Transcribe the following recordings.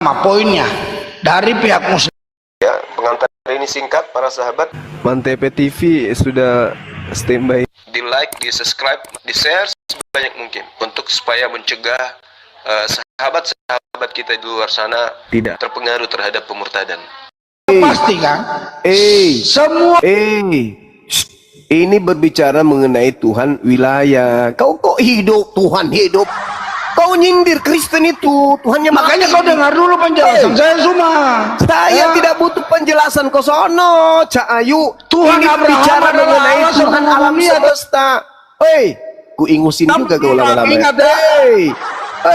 poinnya dari pihak muslim. Ya, pengantar ini singkat para sahabat. Mantep TV sudah standby. Di like, di subscribe, di share sebanyak mungkin untuk supaya mencegah sahabat-sahabat kita di luar sana Tidak terpengaruh terhadap pemurtadan. Pasti kan? Semua ini berbicara mengenai Tuhan wilayah. Kau kok hidup Tuhan hidup? Kau nyindir Kristen itu Tuhannya. makanya kau dengar dulu penjelasan saya semua. Saya tidak butuh penjelasan kau sono, Cak Ayu. Tuhan ini Abraham bicara adalah mengenai Allah Tuhan semua alam dunia. semesta. Ku ingusin juga kau lama-lama. Ingat ya.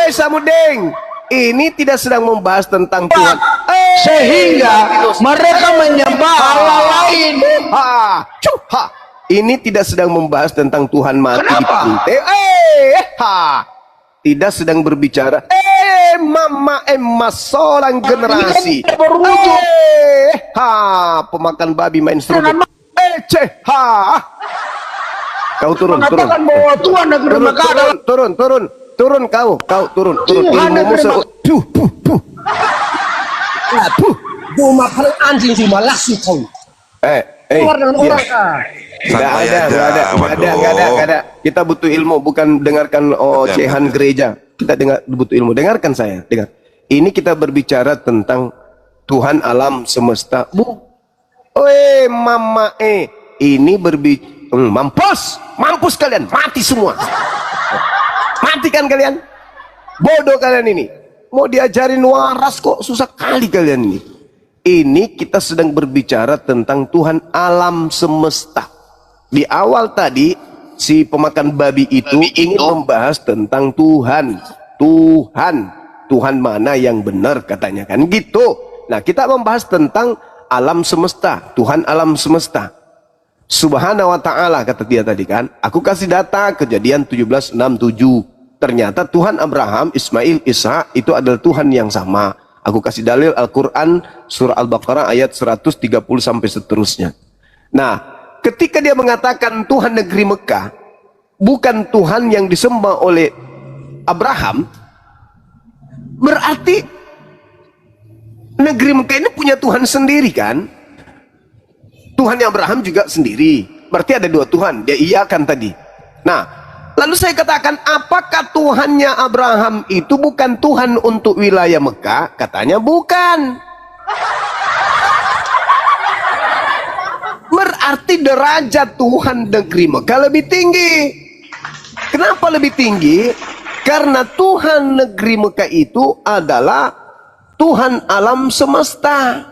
Samudeng. Ini tidak sedang membahas tentang Tuhan. Sehingga mereka menyembah Allah lain. Ini tidak sedang membahas tentang Tuhan mati di Kenapa? pantai. Tidak sedang berbicara mama seorang generasi. Pemakan babi main strudel. Kau turun. Mengatakan bahwa Tuhan negeri Mekah adalah Turun kau turun. Tuhan negeri Mekah. Cuma paling anjing sih malah sih kau. Keluar dengan orang Nggak ada. Kita butuh ilmu, bukan dengarkan ocehan gereja. Kita butuh ilmu. Dengarkan saya, dengar. Ini kita berbicara tentang Tuhan alam semesta. Ini berbicara mampus kalian, mati semua. Mati kan kalian? Bodoh kalian ini. Mau diajarin waras kok susah kali kalian ini. Ini kita sedang berbicara tentang Tuhan alam semesta. Di awal tadi si pemakan babi itu ingin membahas tentang Tuhan mana yang benar katanya kan gitu. Nah kita membahas tentang alam semesta, Tuhan alam semesta. Subhanahu wa ta'ala kata dia tadi kan. Aku kasih data Kejadian 17:6-7. Ternyata Tuhan Abraham, Ismail, Ishak itu adalah Tuhan yang sama. Aku kasih dalil Al-Quran surah Al-Baqarah ayat 130 sampai seterusnya. Nah, ketika dia mengatakan Tuhan negeri Mekah bukan Tuhan yang disembah oleh Abraham, berarti negeri Mekah ini punya Tuhan sendiri kan? Tuhannya Abraham juga sendiri. Berarti ada dua Tuhan. Dia iyakan tadi. Nah, lalu saya katakan, apakah Tuhannya Abraham itu bukan Tuhan untuk wilayah Mekah? Katanya bukan. Berarti derajat Tuhan negeri Mekah lebih tinggi. Kenapa lebih tinggi? Karena Tuhan negeri Mekah itu adalah Tuhan alam semesta.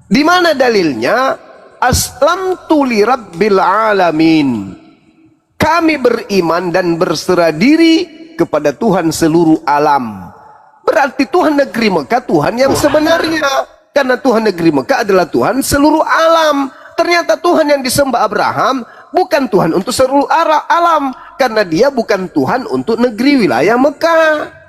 Di mana dalilnya? Aslamtu li rabbil alamin. Kami beriman dan berserah diri kepada Tuhan seluruh alam. Berarti Tuhan negeri Mekah Tuhan yang sebenarnya. Karena Tuhan negeri Mekah adalah Tuhan seluruh alam. Ternyata Tuhan yang disembah Abraham bukan Tuhan untuk seluruh alam. Karena dia bukan Tuhan untuk negeri wilayah Mekah.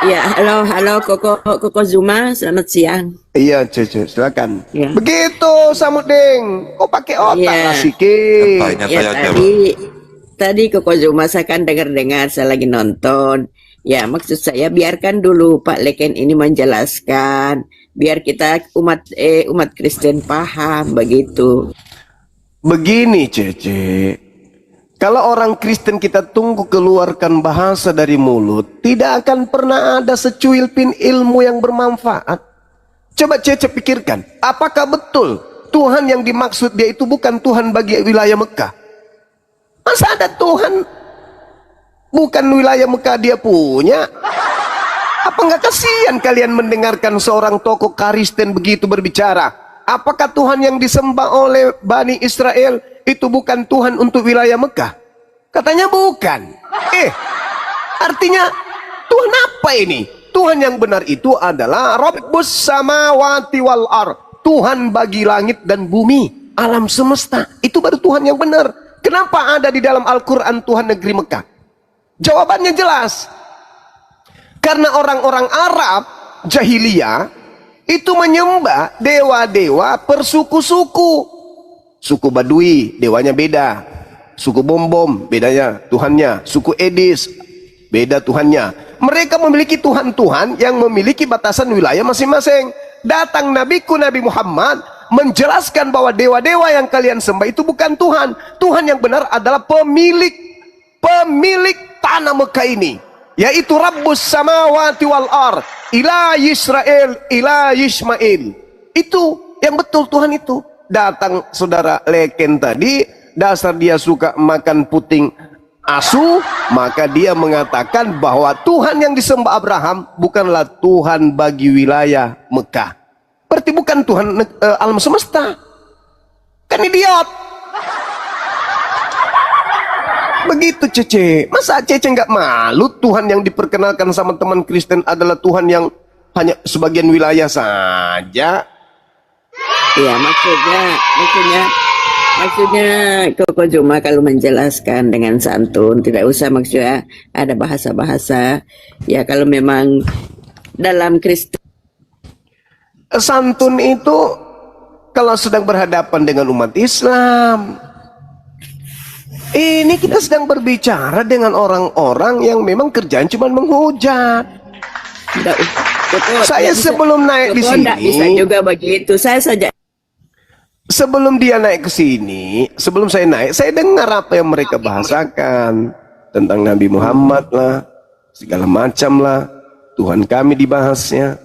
Ya, halo Koko Zuma, selamat siang. Iya, Cece, silakan. Ya. Begitu, Samudeng. Kok pakai otak Ya. lah sikit. Ya, tadi Koko Zuma saya kan dengar-dengar, saya lagi nonton. Ya, maksud saya biarkan dulu Pak Leken ini menjelaskan, biar kita umat Kristen paham begitu. Begini, Cece. Kalau orang Kristen kita tunggu keluarkan bahasa dari mulut, tidak akan pernah ada secuil pin ilmu yang bermanfaat. Coba Cece pikirkan, apakah betul Tuhan yang dimaksud dia itu bukan Tuhan bagi wilayah Mekah? Masa ada Tuhan bukan wilayah Mekah dia punya? Apa nggak kasihan kalian mendengarkan seorang tokoh Kristen begitu berbicara? Apakah Tuhan yang disembah oleh Bani Israel itu bukan Tuhan untuk wilayah Mekah? Katanya bukan. Artinya Tuhan apa ini? Tuhan yang benar itu adalah Rabbus samawati wal ar. Tuhan bagi langit dan bumi, alam semesta. Itu baru Tuhan yang benar. Kenapa ada di dalam Al-Quran Tuhan negeri Mekah? Jawabannya jelas. Karena orang-orang Arab jahiliyah itu menyembah dewa-dewa persuku-suku. Suku Badui, dewanya beda. Suku Bom-Bom, bedanya Tuhannya. Suku Edis, beda Tuhannya. Mereka memiliki Tuhan-Tuhan yang memiliki batasan wilayah masing-masing. Datang nabiku Nabi Muhammad menjelaskan bahwa dewa-dewa yang kalian sembah itu bukan Tuhan. Tuhan yang benar adalah pemilik tanah Mekah ini, yaitu Rabbus samawati wal ar, ilah Yisrael, ilah Yismail. Itu yang betul, Tuhan itu. Datang saudara leken tadi, dasar dia suka makan puting asu, maka dia mengatakan bahwa Tuhan yang disembah Abraham bukanlah Tuhan bagi wilayah Mekah. Berarti bukan Tuhan alam semesta. Kan idiot. Begitu Cece. Masa Cece nggak malu Tuhan yang diperkenalkan sama teman Kristen adalah Tuhan yang hanya sebagian wilayah saja? Ya, maksudnya Koko cuma kalau menjelaskan dengan santun, tidak usah maksudnya ada bahasa-bahasa. Ya kalau memang dalam Kristen Santun itu kalau sedang berhadapan dengan umat Islam. Ini kita sedang berbicara dengan orang-orang yang memang kerjaan cuma menghujat. Saya sebelum naik di sini, bisa juga begitu. Saya saja sebelum dia naik ke sini, sebelum saya naik, saya dengar apa yang mereka bahasakan tentang Nabi Muhammad lah, segala macam lah, Tuhan kami dibahasnya.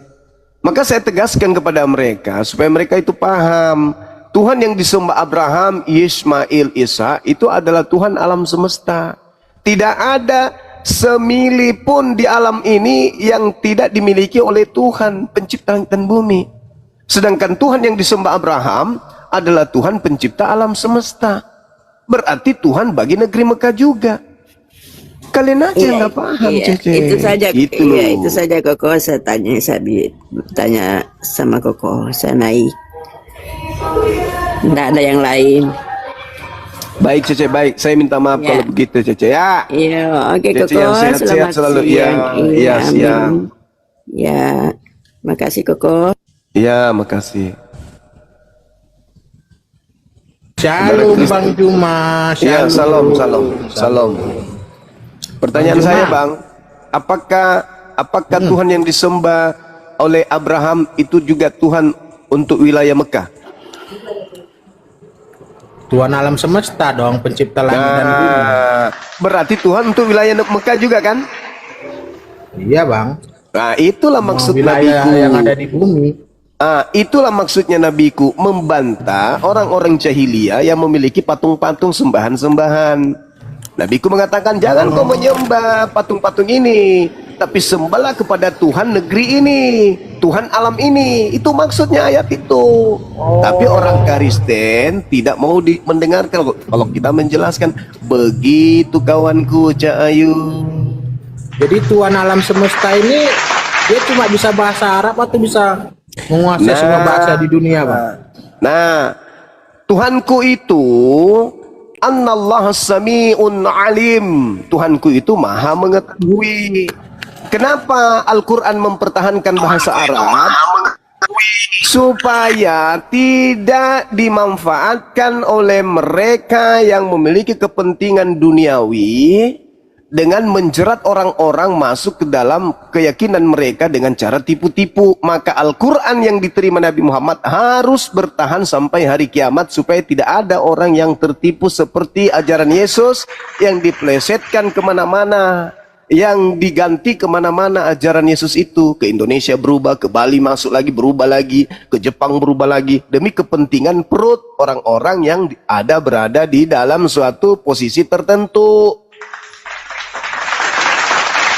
Maka saya tegaskan kepada mereka supaya mereka itu paham, Tuhan yang disembah Abraham, Ismail, Isa itu adalah Tuhan alam semesta. Tidak ada semili pun di alam ini yang tidak dimiliki oleh Tuhan pencipta langit dan bumi. Sedangkan Tuhan yang disembah Abraham adalah Tuhan pencipta alam semesta. Berarti Tuhan bagi negeri Mekah juga. Kalian aja nggak paham, Cece. Itu saja, gitu itu saja Koko. Saya tanya sama Koko, saya naik. Tidak ada yang lain. Baik Cece, baik. Saya minta maaf kalau begitu Cece ya. Iya, oke Cece Koko. yang sehat-sehat selalu. Iya, iya, siang. Ya, makasih Koko. Iya, makasih. Shalom Bang Juma. Ya, salam. Pertanyaan saya Bang, apakah Tuhan yang disembah oleh Abraham itu juga Tuhan untuk wilayah Mekah? Tuhan alam semesta dong, pencipta langit dan bumi. Berarti Tuhan untuk wilayah Mekah juga kan? Iya Bang. Nah, itulah maksud wilayah nabiku. yang ada di bumi. Itulah maksudnya nabiku, membantah orang-orang jahiliyah yang memiliki patung-patung sembahan-sembahan. Nabiku mengatakan jangan kau menyembah patung-patung ini, tapi sembahlah kepada Tuhan negeri ini, Tuhan alam ini. Itu maksudnya ayat itu. Tapi orang Kristen tidak mau mendengarkan. Kalau kita menjelaskan begitu kawanku Cak Ayu. Jadi Tuhan alam semesta ini dia cuma bisa bahasa Arab atau bisa menguasai semua bahasa di dunia, Bang? Nah, Tuhanku itu Annallahu sami'un alim. Tuhanku itu maha mengetahui. Kenapa Al-Quran mempertahankan bahasa Arab? Supaya tidak dimanfaatkan oleh mereka yang memiliki kepentingan duniawi dengan menjerat orang-orang masuk ke dalam keyakinan mereka dengan cara tipu-tipu. Maka Al-Quran yang diterima Nabi Muhammad harus bertahan sampai hari kiamat supaya tidak ada orang yang tertipu seperti ajaran Yesus yang diplesetkan kemana-mana, yang diganti kemana-mana ajaran Yesus itu. Ke Indonesia berubah, ke Bali masuk lagi, berubah lagi, ke Jepang berubah lagi, demi kepentingan perut orang-orang yang berada di dalam suatu posisi tertentu.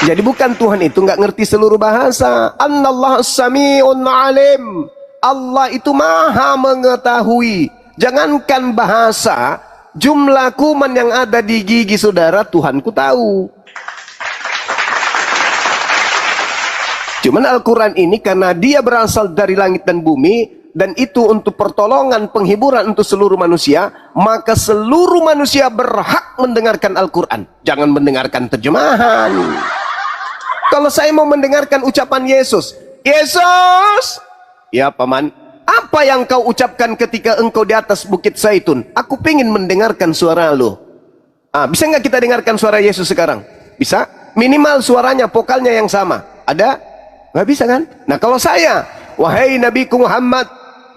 Jadi bukan Tuhan itu nggak ngerti seluruh bahasa. Annallahu sami'un alim. Allah itu maha mengetahui. Jangankan bahasa, jumlah kuman yang ada di gigi saudara Tuhanku tahu. Cuman Al-Quran ini karena dia berasal dari langit dan bumi, dan itu untuk pertolongan, penghiburan untuk seluruh manusia, maka seluruh manusia berhak mendengarkan Al-Quran. Jangan mendengarkan terjemahan. Kalau saya mau mendengarkan ucapan Yesus, Yesus, ya paman, apa yang kau ucapkan ketika engkau di atas bukit Zaitun? Aku pengen mendengarkan suara lo. Bisa nggak kita dengarkan suara Yesus sekarang? Bisa? Minimal suaranya, vokalnya yang sama. Ada? Nggak bisa kan? Nah kalau saya, wahai Nabiku Muhammad,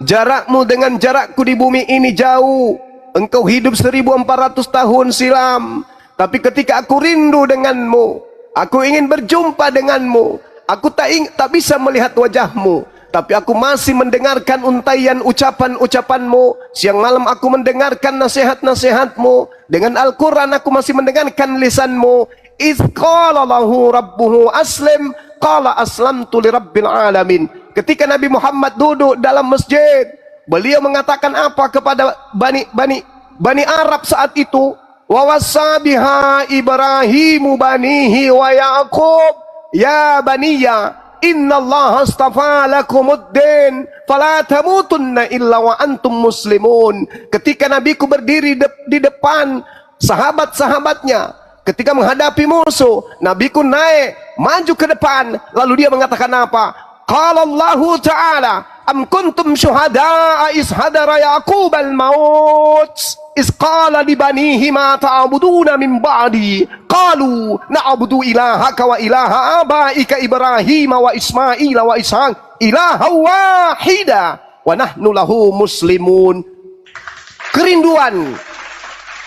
jarakmu dengan jarakku di bumi ini jauh. Engkau hidup 1400 tahun silam. Tapi ketika aku rindu denganmu, aku ingin berjumpa denganmu, aku tak bisa melihat wajahmu, tapi aku masih mendengarkan untaian ucapan-ucapanmu. Siang malam aku mendengarkan nasihat-nasihatmu. Dengan Al-Quran aku masih mendengarkan lisanmu. Iz qala lahu rabbuhu aslim, qala aslamtu li rabbil alamin. Ketika Nabi Muhammad duduk dalam masjid, beliau mengatakan apa kepada Bani Arab saat itu? Wa wassa biha Ibrahimu banihi wa Yaqub ya baniya innallaha astafa lakumuddin fala tamutunna illa wa antum muslimun. Ketika Nabiku berdiri di depan sahabat-sahabatnya, ketika menghadapi musuh, Nabiku naik maju ke depan, lalu dia mengatakan apa? Qala Allahu ta'ala am kuntum syuhada'a is hadara Yaqub al-maut is qala li banihi ma ta'buduna min ba'di qalu na'budu ilahaka wa ilaha abaika Ibrahim wa Ismail wa Ishaq ilaha wahida wa nahnu lahu muslimun. Kerinduan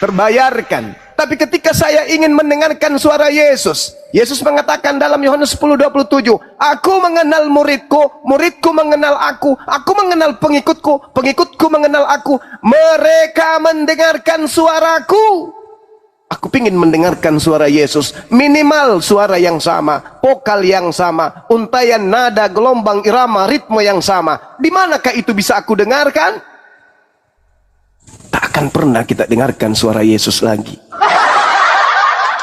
terbayarkan. Tapi ketika saya ingin mendengarkan suara Yesus, Yesus mengatakan dalam Yohanes 10:27, aku mengenal muridku, muridku mengenal aku mengenal pengikutku, pengikutku mengenal aku, mereka mendengarkan suaraku. Aku ingin mendengarkan suara Yesus, minimal suara yang sama, vokal yang sama, untaian nada, gelombang, irama, ritme yang sama. Di manakah itu bisa aku dengarkan? Tak akan pernah kita dengarkan suara Yesus lagi.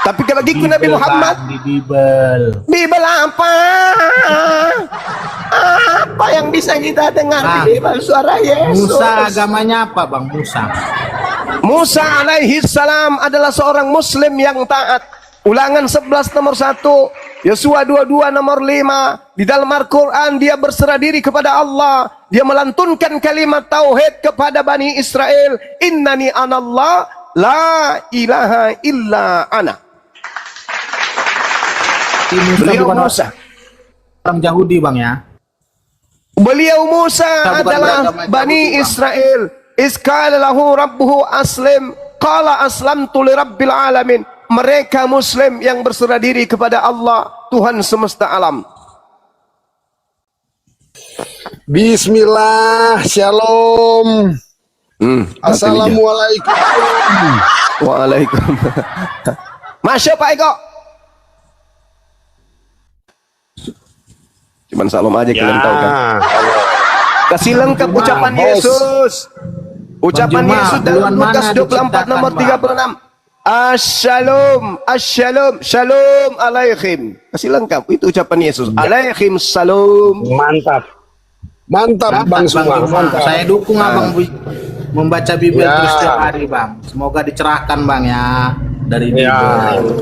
Tapi bagiku Nabi Muhammad, Bibel apa? Apa yang bisa kita dengar di Bibel suara Yesus? Musa agamanya apa Bang Musa? Musa alaihi salam adalah seorang muslim yang taat. Ulangan 11 nomor 1, Yosua 22 nomor 5. Di dalam Al-Quran dia berserah diri kepada Allah. Dia melantunkan kalimat tauhid kepada Bani Israel. Innani anallah la ilaha illa ana. Beliau Musa orang Yahudi Bang ya. Beliau Musa adalah Bani Israel. Iskala lahu rabbuhu aslim, qala aslamtu li rabbil alamin. Mereka muslim yang berserah diri kepada Allah, Tuhan semesta alam. Bismillah, shalom. Assalamualaikum. Waalaikumsalam. Masya Pak Eko. Cuman salam aja kalian tahu kan. Kasih lengkap ucapan Yesus. Ucapan Yesus dalam Lukas 24 nomor 36. Assalom, assalom, shalom alaikum. Kasih lengkap itu ucapan Yesus. Alaikum salam. Mantap Bang Suma. Mantap. Saya dukung Abang membaca Bibel terus setiap hari Bang. Semoga dicerahkan Bang ya dari Bibel.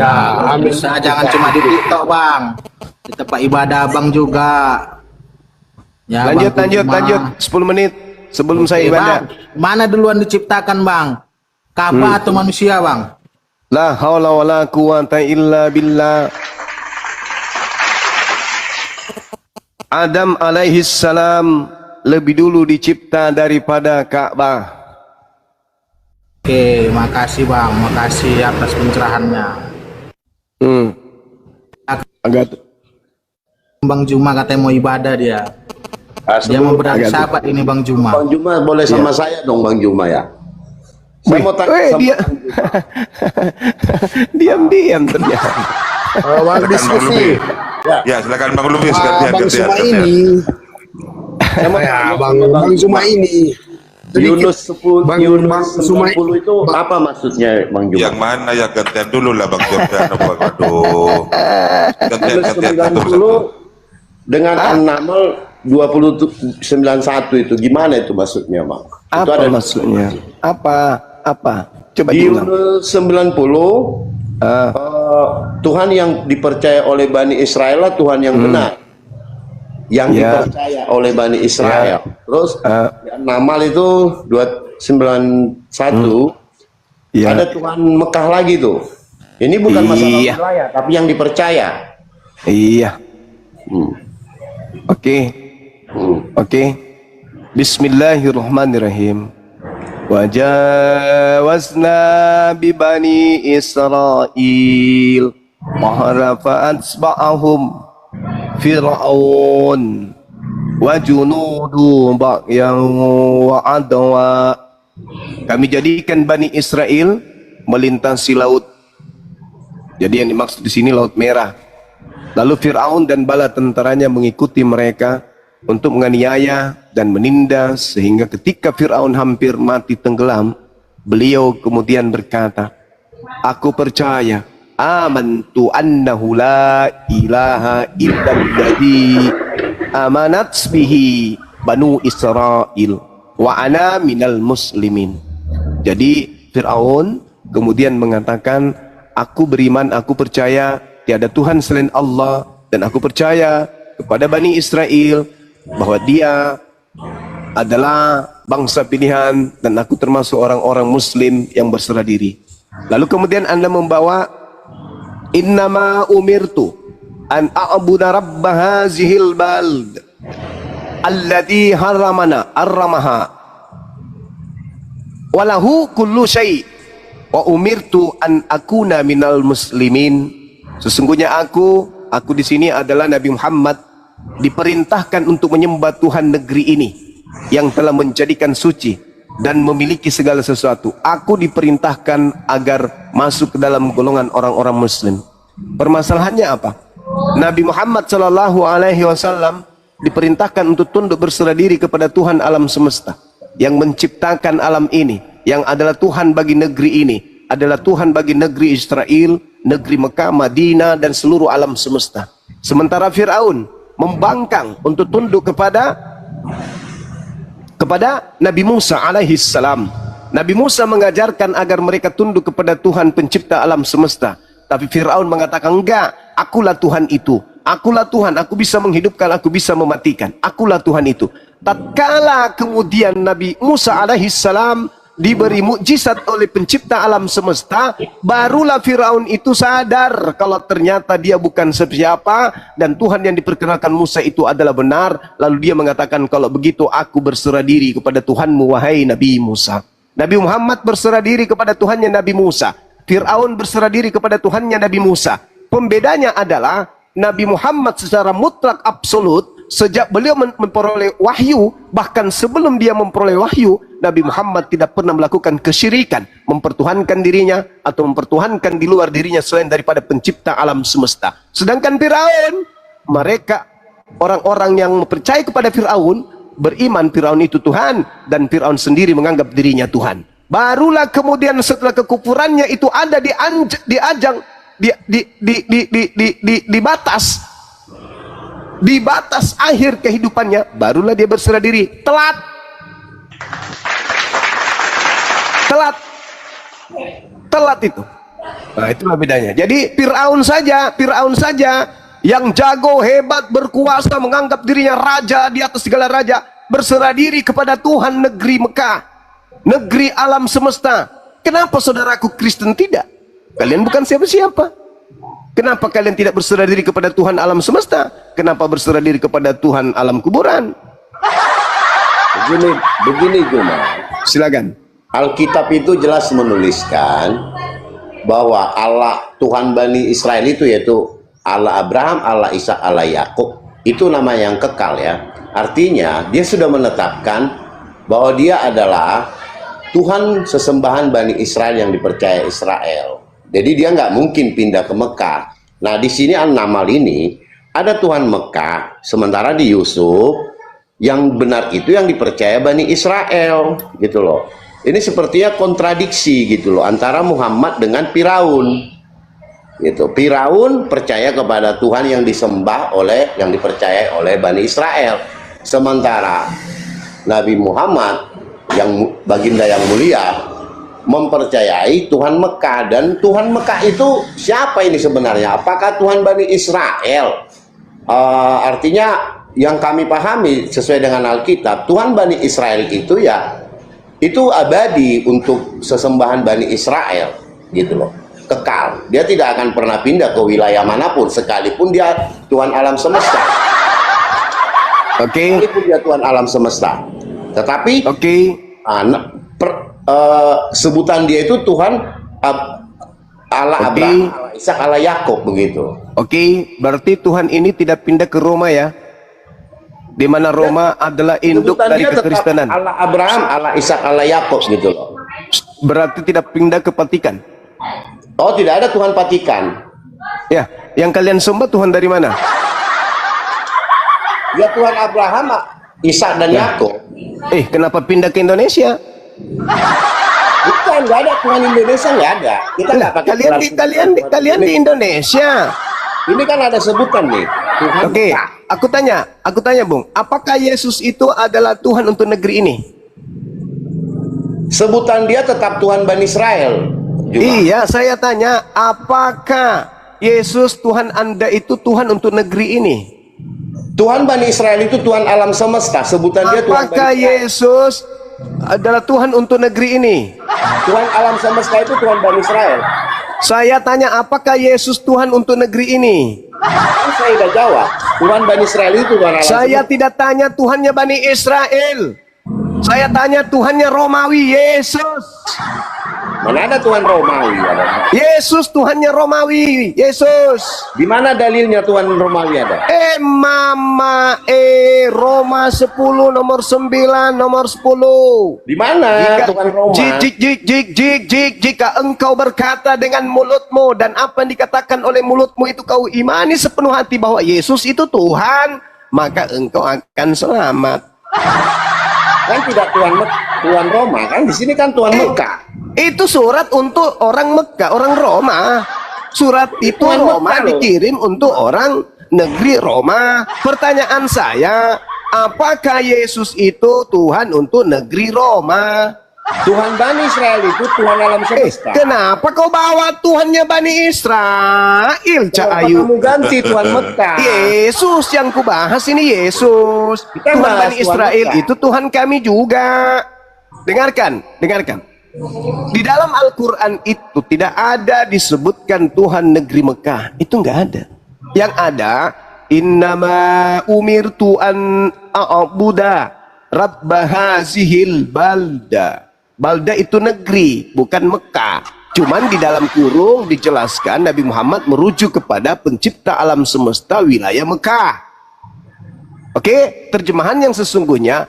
Amin. Bisa jangan cuma di TikTok Bang. Di tempat ibadah Abang juga. Ya, Lanjut 10 menit sebelum saya ibadah. Bang, mana duluan diciptakan Bang? Ka'bah atau manusia Bang? La haula wala quwata illa billah. Adam alaihi salam lebih dulu dicipta daripada Ka'bah. Oke, makasih Bang, makasih atas pencerahannya. Agak Bang Juma katanya mau ibadah dia. Dia mau berarti sahabat ini Bang Juma. Bang Juma boleh sama saya dong Bang Juma ya. Saya mau tanya sama dia diam-diam ternyata. Bang diskusi. Ya, silakan Bang Lubis Bang Suma ini. Bang Suma ini. Yunus 10 Bang Yunus Suma 90 itu apa maksudnya Bang Juma? yang mana ya, gantian dulu lah Bang Jordan. Waduh. Yunus 90 dengan An-Naml 2091 itu gimana itu maksudnya Bang? Apa itu ada maksudnya? Apa? Coba di diulang. Yunus 90 Tuhan yang dipercaya oleh Bani Israel lah Tuhan yang benar. Yang dipercaya oleh Bani Israel. Terus An-Naml itu 291 ada Tuhan Mekah lagi tuh. Ini bukan masalah Iya. wilayah, tapi yang dipercaya. Iya. Oke. Oke. Bismillahirrahmanirrahim. Wajawazna bi bani Israil maharafa asba'ahum Fir'aun wa junudu ba'yan wa adwa. Kami jadikan Bani Israel melintasi laut. Jadi yang dimaksud di sini Laut Merah. Lalu Fir'aun dan bala tentaranya mengikuti mereka untuk menganiaya dan menindas, sehingga ketika Fir'aun hampir mati tenggelam, beliau kemudian berkata, aku percaya, amantu annahu la ilaha illalladzi amanat bihi banu Israil wa ana minal muslimin. Jadi Fir'aun kemudian mengatakan, aku beriman, aku percaya tiada Tuhan selain Allah, dan aku percaya kepada Bani Israel bahwa dia adalah bangsa pilihan dan aku termasuk orang-orang muslim yang berserah diri. Lalu kemudian Anda membawa innama umirtu an a'budu rabb hadzihil bald alladzi harramaha walahu kullu syai' wa umirtu an akuna minal muslimin. Sesungguhnya aku di sini adalah Nabi Muhammad, diperintahkan untuk menyembah Tuhan negeri ini yang telah menjadikan suci dan memiliki segala sesuatu. Aku diperintahkan agar masuk ke dalam golongan orang-orang muslim. Permasalahannya apa? Nabi Muhammad SAW diperintahkan untuk tunduk berserah diri kepada Tuhan alam semesta yang menciptakan alam ini, yang adalah Tuhan bagi negeri ini, adalah Tuhan bagi negeri Israel, negeri Mekah, Madinah, dan seluruh alam semesta. Sementara Fir'aun membangkang untuk tunduk kepada Nabi Musa alaihissalam. Nabi Musa mengajarkan agar mereka tunduk kepada Tuhan pencipta alam semesta. Tapi Fir'aun mengatakan, enggak, akulah Tuhan itu. Akulah Tuhan, aku bisa menghidupkan, aku bisa mematikan. Akulah Tuhan itu. Tatkala kemudian Nabi Musa alaihissalam diberi mukjizat oleh pencipta alam semesta, barulah Firaun itu sadar kalau ternyata dia bukan siapa dan Tuhan yang diperkenalkan Musa itu adalah benar. Lalu dia mengatakan, kalau begitu aku berserah diri kepada Tuhanmu wahai Nabi Musa. Nabi Muhammad berserah diri kepada Tuhannya Nabi Musa. Firaun berserah diri kepada Tuhannya Nabi Musa. Pembedanya adalah Nabi Muhammad secara mutlak absolut, sejak beliau memperoleh wahyu, bahkan sebelum dia memperoleh wahyu, Nabi Muhammad tidak pernah melakukan kesyirikan, mempertuhankan dirinya atau mempertuhankan di luar dirinya selain daripada pencipta alam semesta. Sedangkan Firaun, mereka orang-orang yang percaya kepada Firaun, beriman Firaun itu Tuhan, dan Firaun sendiri menganggap dirinya Tuhan. Barulah kemudian setelah kekufurannya itu ada di batas akhir kehidupannya, barulah dia berserah diri. Telat itu. Nah, itulah bedanya. Jadi Firaun saja yang jago, hebat, berkuasa, menganggap dirinya raja di atas segala raja, berserah diri kepada Tuhan negeri Mekah, negeri alam semesta. Kenapa saudaraku Kristen tidak? Kalian bukan siapa-siapa. Kenapa kalian tidak berserah diri kepada Tuhan alam semesta? Kenapa berserah diri kepada Tuhan alam kuburan? Begini Juma. Silakan. Alkitab itu jelas menuliskan bahwa Allah Tuhan Bani Israel itu yaitu Allah Abraham, Allah Ishak, Allah Yakub. Itu nama yang kekal ya. Artinya dia sudah menetapkan bahwa dia adalah Tuhan sesembahan Bani Israel yang dipercaya Israel. Jadi dia nggak mungkin pindah ke Mekah. Nah di sini An-Naml ini ada Tuhan Mekah, sementara di Yusuf yang benar itu yang dipercaya Bani Israel, gitu loh. Ini sepertinya kontradiksi gitu loh antara Muhammad dengan Firaun. Gitu. Firaun percaya kepada Tuhan yang disembah oleh, yang dipercaya oleh Bani Israel. Sementara Nabi Muhammad yang baginda yang mulia mempercayai Tuhan Mekah. Dan Tuhan Mekah itu siapa ini sebenarnya? Apakah Tuhan Bani Israel? Artinya yang kami pahami sesuai dengan Alkitab, Tuhan Bani Israel itu ya itu abadi untuk sesembahan Bani Israel, gitu loh, kekal. Dia tidak akan pernah pindah ke wilayah manapun, sekalipun dia Tuhan alam semesta. Oke. Sekalipun dia Tuhan alam semesta. Tetapi sebutan dia itu Tuhan Allah Abraham, Allah Ishak, Allah Yakub begitu. Oke, berarti Tuhan ini tidak pindah ke Roma ya? Di mana Roma adalah induk Sebutan dari dia tetap kekristenan. Allah Abraham, Allah Ishak, Allah Yakub gitu loh. Berarti tidak pindah ke Vatikan. Oh, tidak ada Tuhan Vatikan. Ya, yang kalian sembah Tuhan dari mana? Ya Tuhan Abraham, Ishak dan Yakub. Kenapa pindah ke Indonesia? Bukan, nggak ada Tuhan Indonesia, nggak ada. Kita nggak pakai Kalian di Indonesia. Ini kan ada sebutan nih. Tuhan Oke, aku tanya Bung, apakah Yesus itu adalah Tuhan untuk negeri ini? Sebutan dia tetap Tuhan Bani Israel. Juga. Iya, saya tanya, apakah Yesus Tuhan Anda itu Tuhan untuk negeri ini? Tuhan Bani Israel itu Tuhan alam semesta. Sebutan dia Tuhan Bani Apakah Israel. Yesus adalah Tuhan untuk negeri ini? Tuhan alam semesta itu Tuhan Bani Israel. Saya tanya, apakah Yesus Tuhan untuk negeri ini? Kan saya udah jawab. Tuhan Bani Israel itu Tuhan alam Saya semesta. tidak tanya Tuhannya Bani Israel. Saya tanya Tuhannya Romawi, Yesus. Mana ada Tuhan Romawi? Ada. Yesus Tuhannya Romawi, Yesus. Di mana dalilnya Tuhan Romawi ada? Roma 10 nomor 9 nomor 10. Di mana Tuhan Roma? Jika engkau berkata dengan mulutmu dan apa yang dikatakan oleh mulutmu itu kau imani sepenuh hati bahwa Yesus itu Tuhan, maka engkau akan selamat. Kan tidak Tuhan Roma kan? Di sini kan Tuhan Mekah. Itu surat untuk orang Mekah, orang Roma. Surat itu Tuhan Roma Mekah loh. dikirim untuk orang negeri Roma. Pertanyaan saya, apakah Yesus itu Tuhan untuk negeri Roma? Tuhan Bani Israel itu Tuhan alam semesta. Kenapa kau bawa Tuhannya Bani Israel, Cak Kenapa Ayu? kamu ganti Tuhan Mekah? Yesus yang kubahas ini, Yesus. Kita Tuhan bahas Bani Tuhan Israel Mekah. itu Tuhan kami juga. Dengarkan. Di dalam Al-Quran itu tidak ada disebutkan Tuhan negeri Mekah. Itu enggak ada. Yang ada, innama umirtu an a'buda rabba hazihil balda. Balda itu negeri, bukan Mekah. Cuman di dalam kurung dijelaskan Nabi Muhammad merujuk kepada pencipta alam semesta wilayah Mekah. Oke, terjemahan yang sesungguhnya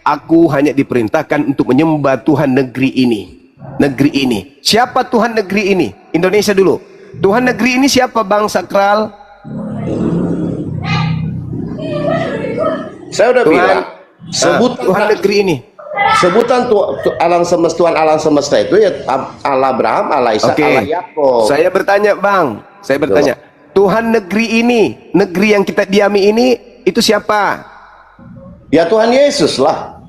aku hanya diperintahkan untuk menyembah Tuhan negeri ini. Negeri ini. Siapa Tuhan negeri ini? Indonesia dulu. Tuhan negeri ini siapa, Bang Sakral? Saya udah bilang, sebutan Tuhan negeri ini. sebutan Tuhan alam semesta itu ya Allah Abraham, Allah Ishak, Oke. Allah Yakub. Saya bertanya, Bang. Saya bertanya. Tuhan negeri ini, negeri yang kita diami ini, itu siapa? Ya Tuhan Yesus lah.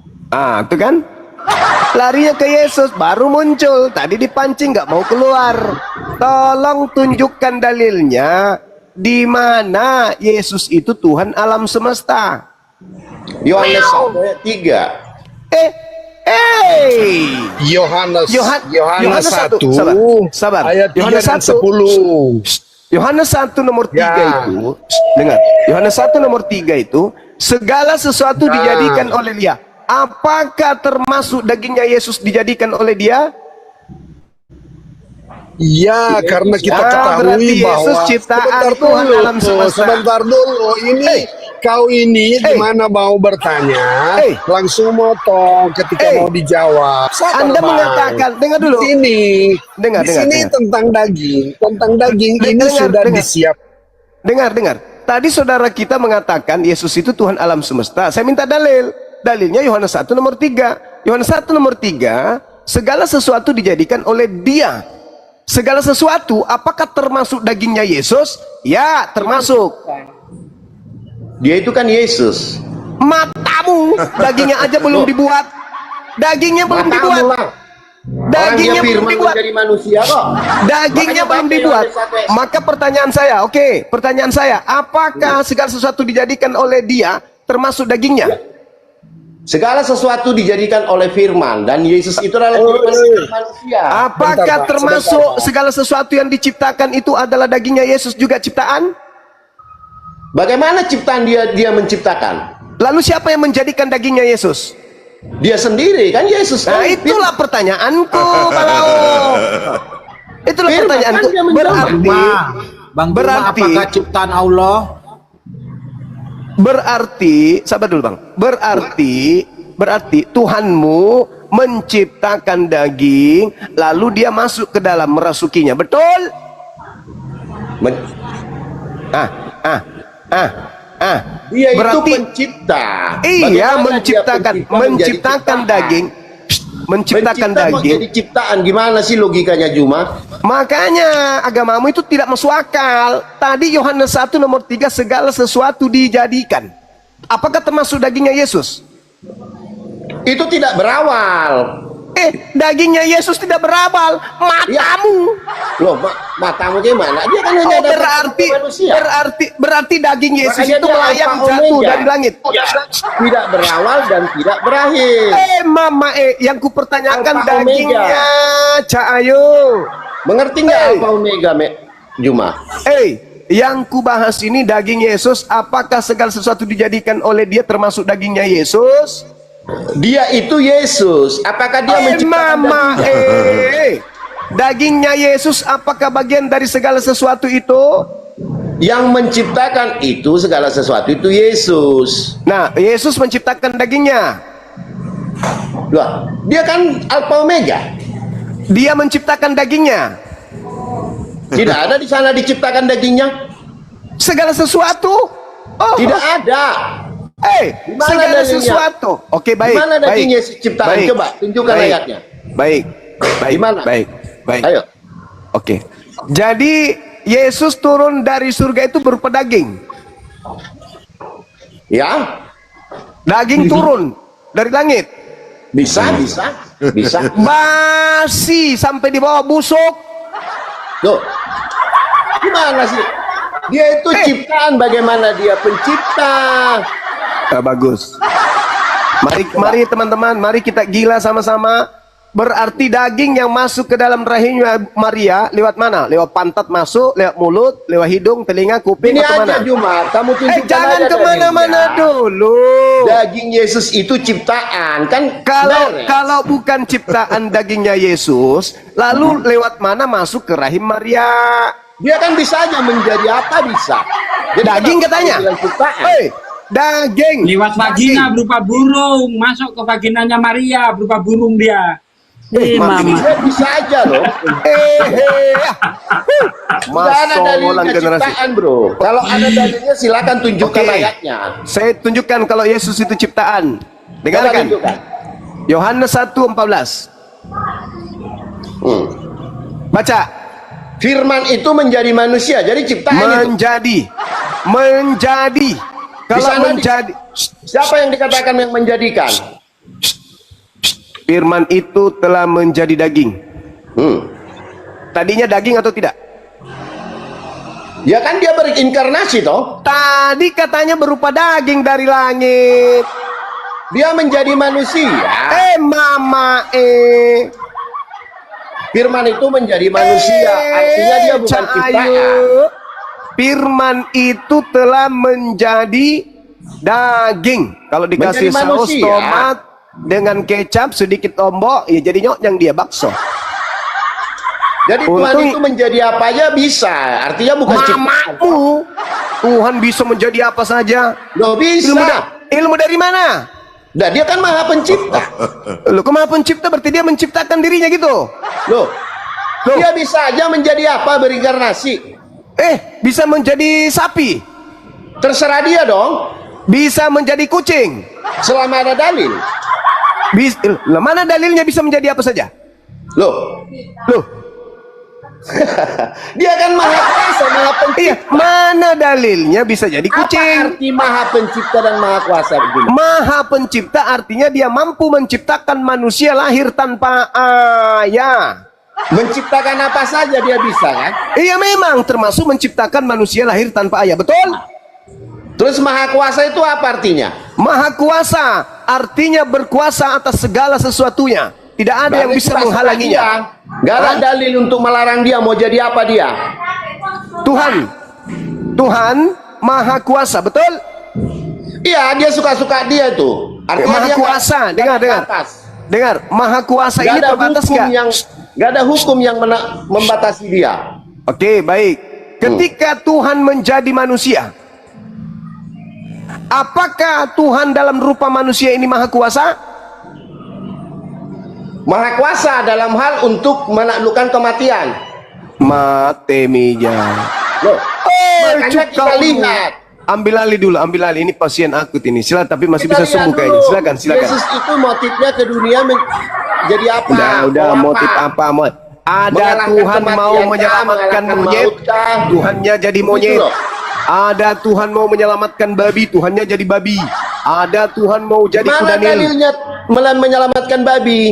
Itu kan? Larinya ke Yesus, baru muncul. Tadi dipancing, nggak mau keluar. Tolong tunjukkan dalilnya di mana Yesus itu Tuhan alam semesta. Yohanes 1 ayat 3. Yohanes 1 Sabar. ayat 3 Yohanes dan 1. 10. Yohanes 1 nomor 3 Ya. itu, dengar. Yohanes 1 nomor 3 itu, segala sesuatu dijadikan oleh Dia. Apakah termasuk dagingnya Yesus dijadikan oleh Dia? Ya, karena kita berarti ketahui Yesus bahwa ciptaan Tuhan alam semesta. sebentar dulu, ini kau ini gimana mau bertanya, langsung motong ketika mau dijawab. Sabar, Anda Bang. mengatakan, dengar dulu. Di sini tentang daging ini sudah disiap. Dengar. Tadi saudara kita mengatakan Yesus itu Tuhan alam semesta. Saya minta dalil. Dalilnya Yohanes 1 nomor 3. Yohanes 1 nomor 3, segala sesuatu dijadikan oleh Dia. Segala sesuatu, apakah termasuk dagingnya Yesus? Ya, termasuk. Dia itu kan Yesus. Matamu, dagingnya aja belum dibuat. Dagingnya belum Matamu dibuat. lah. Dagingnya Orang dia belum firman dibuat. menjadi manusia kok. Dagingnya Makanya belum baca dibuat. Yohanes 1 ayat Maka pertanyaan saya, apakah segala sesuatu dijadikan oleh Dia termasuk dagingnya? Segala sesuatu dijadikan oleh firman, dan Yesus itu adalah manusia. Apakah Bentar, Pak. termasuk segala sesuatu yang diciptakan itu adalah dagingnya Yesus juga ciptaan? Bagaimana ciptaan dia menciptakan? Lalu siapa yang menjadikan dagingnya Yesus? Dia sendiri kan, Yesus kan. Nah, itulah pertanyaanku, Balau. Itulah Firman pertanyaanku. kan dia menjawab. Berarti, Bang Juma, berarti, apakah ciptaan Allah? sabar dulu Bang. Berarti Tuhanmu menciptakan daging, lalu dia masuk ke dalam merasukinya, betul? Dia Berarti, itu pencipta. iya, Bagaimana dia menciptakan daging, menciptakan Pencipta kok daging. jadi ciptaan, gimana sih logikanya, Juma? Makanya agamamu itu tidak masuk akal. Tadi Yohanes 1 nomor 3, segala sesuatu dijadikan. Apakah termasuk dagingnya Yesus? Itu tidak berawal. Dagingnya Yesus tidak berawal, matamu. Loh, matamu gimana? Dia kan hanya datang berarti sebagai manusia. berarti daging Yesus Makanya itu dia melayang Alfa jatuh Omega. dari langit. Tidak berawal dan tidak berakhir. Mama yang kupertanyakan Alfa dagingnya, Cak Ayu. Mengerti nggak Alfa Omega, Juma? Yang kubahas ini daging Yesus, apakah segala sesuatu dijadikan oleh dia termasuk dagingnya Yesus? Dia itu Yesus. Apakah dia menciptakan Mama dagingnya? dagingnya Yesus apakah bagian dari segala sesuatu itu? Yang menciptakan itu segala sesuatu itu Yesus. Nah, Yesus menciptakan dagingnya. Loh, dia kan Alfa Omega. Dia menciptakan dagingnya. Tidak ada di sana diciptakan dagingnya. Segala sesuatu. Tidak ada. Dimana Segala dagingnya? sesuatu. Oke, baik. Dimana daging baik, Yesus ciptaan? baik, Coba tunjukkan baik, ayatnya. Baik. Dimana? Baik. Ayo. Oke. Jadi Yesus turun dari surga itu berupa daging. Ya, Daging turun dari langit. bisa. Basi sampai di bawah busuk. Tuh, gimana sih? Dia itu ciptaan, bagaimana dia pencipta? Bagus. Mari teman-teman, mari kita gila sama-sama. Berarti daging yang masuk ke dalam rahimnya Maria lewat mana? Lewat pantat masuk, lewat mulut, lewat hidung, telinga, kuping, Ini atau mana? aja Juma, kamu tunjukkan Jangan aja kemana-mana dagingnya. dulu. Daging Yesus itu ciptaan, kan? beres. Kalau bukan ciptaan dagingnya Yesus, lalu lewat mana masuk ke rahim Maria? Dia kan bisa aja menjadi apa bisa. Jadi Daging kenapa katanya. kamu bilang ciptaan? Daging. Lewat vagina berupa burung, masuk ke vaginanya Maria berupa burung dia. Mama. Dia bisa aja loh. Tidak ada dalilnya ciptaan, bro. Kalau ada dalilnya silakan tunjukkan Oke. ayatnya. Saya tunjukkan kalau Yesus itu ciptaan. Coba Dengarkan. tunjukkan. Yohanes 1:14. Baca. Firman itu menjadi manusia, jadi ciptaan itu. Menjadi. Kalau sana menjadi. Siapa yang dikatakan yang menjadikan? Firman itu telah menjadi daging. Tadinya daging atau tidak? Ya kan dia berinkarnasi toh. Tadi katanya berupa daging dari langit. Dia menjadi manusia. Mama Firman itu menjadi manusia, artinya dia bukan ciptaan. Firman itu telah menjadi daging. Kalau dikasih Menjadi saus manusia. tomat dengan kecap sedikit lombok, ya jadinya yang dia bakso. Jadi Tuhan itu menjadi apa aja bisa, artinya bukan ciptaan. Tuhan bisa menjadi apa saja. Loh bisa. Ilmu dari mana? Nah, dia kan maha pencipta. Loh, kok maha pencipta berarti dia menciptakan dirinya gitu. Loh, dia bisa aja menjadi apa berinkarnasi. Bisa menjadi sapi. Terserah dia dong. Bisa menjadi kucing. Selama ada dalil. Mana dalilnya bisa menjadi apa saja? Loh. Dia kan maha kuasa, maha pencipta. Mana dalilnya bisa jadi kucing? Apa arti maha pencipta dan maha kuasa begini? Maha pencipta artinya dia mampu menciptakan manusia lahir tanpa ayah. Menciptakan apa saja dia bisa kan? Iya memang termasuk menciptakan manusia lahir tanpa ayah, betul? Terus maha kuasa itu apa artinya? Maha kuasa artinya berkuasa atas segala sesuatunya. Tidak ada yang bisa menghalanginya. Gak ada dalil untuk melarang dia. Mau jadi apa dia? Tuhan Maha Kuasa, betul? Iya, dia suka-suka dia tuh. Artinya Maha dia Kuasa, dengar, Maha Kuasa ini terbatas nggak? Gak ada hukum yang membatasi dia. Oke, baik. Ketika Tuhan menjadi manusia, apakah Tuhan dalam rupa manusia ini Maha Kuasa? Maha Kuasa dalam hal untuk menaklukkan kematian. Matemija. Loh, makanya kita lihat. Ambil alih dulu, ambil alih. Ini pasien akut ini. Silakan, tapi masih Kita bisa sembuh lihat kayaknya. dulu. Silakan. Yesus itu motifnya ke dunia jadi apa? Udah, Mau motif apa? Ada Mengalahkan Tuhan kematian mau kah? menyelamatkan Mengalahkan monyet, maut kah? Tuhannya jadi Gitu monyet. loh. Ada Tuhan mau menyelamatkan babi, Tuhannya jadi babi. Ada Tuhan mau jadi Mana kuda nil. dalilnya menyelamatkan babi?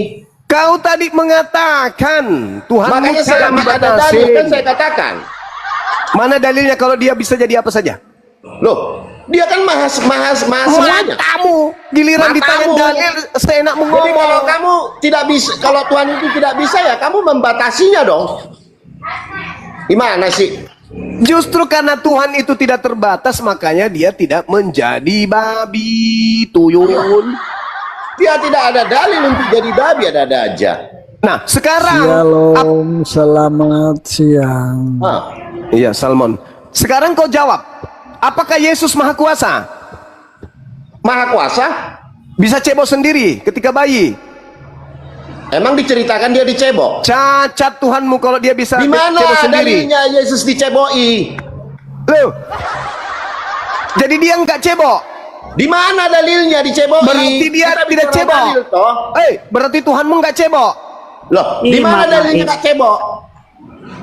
Kau tadi mengatakan Tuhan Makanya saya ada dalil kan saya katakan. Mana dalilnya kalau dia bisa jadi apa saja? Loh, dia kan maha semuanya. Matamu, giliran ditanya Matamu. dalil seenak Jadi ngomong. kalau kamu tidak bisa, kalau Tuhan itu tidak bisa ya kamu membatasinya dong. Gimana sih? Justru karena Tuhan itu tidak terbatas, makanya dia tidak menjadi babi, tuyul. Dia tidak ada dalil untuk jadi babi, ada aja. Nah, sekarang Shalom, selamat siang. iya, Salmon. Sekarang kau jawab, apakah Yesus Maha Kuasa? Maha Kuasa? Bisa cebok sendiri ketika bayi. Emang diceritakan dia dicebok? Cacat Tuhanmu kalau dia bisa Di mana cebok sendiri. dalilnya Yesus diceboi? Loh. Jadi dia nggak cebok. Di mana dalilnya diceboi? Berarti dia Kita tidak bicara cebok. dalil, toh. Berarti Tuhanmu nggak cebok. Loh, di mana dalilnya nggak cebok?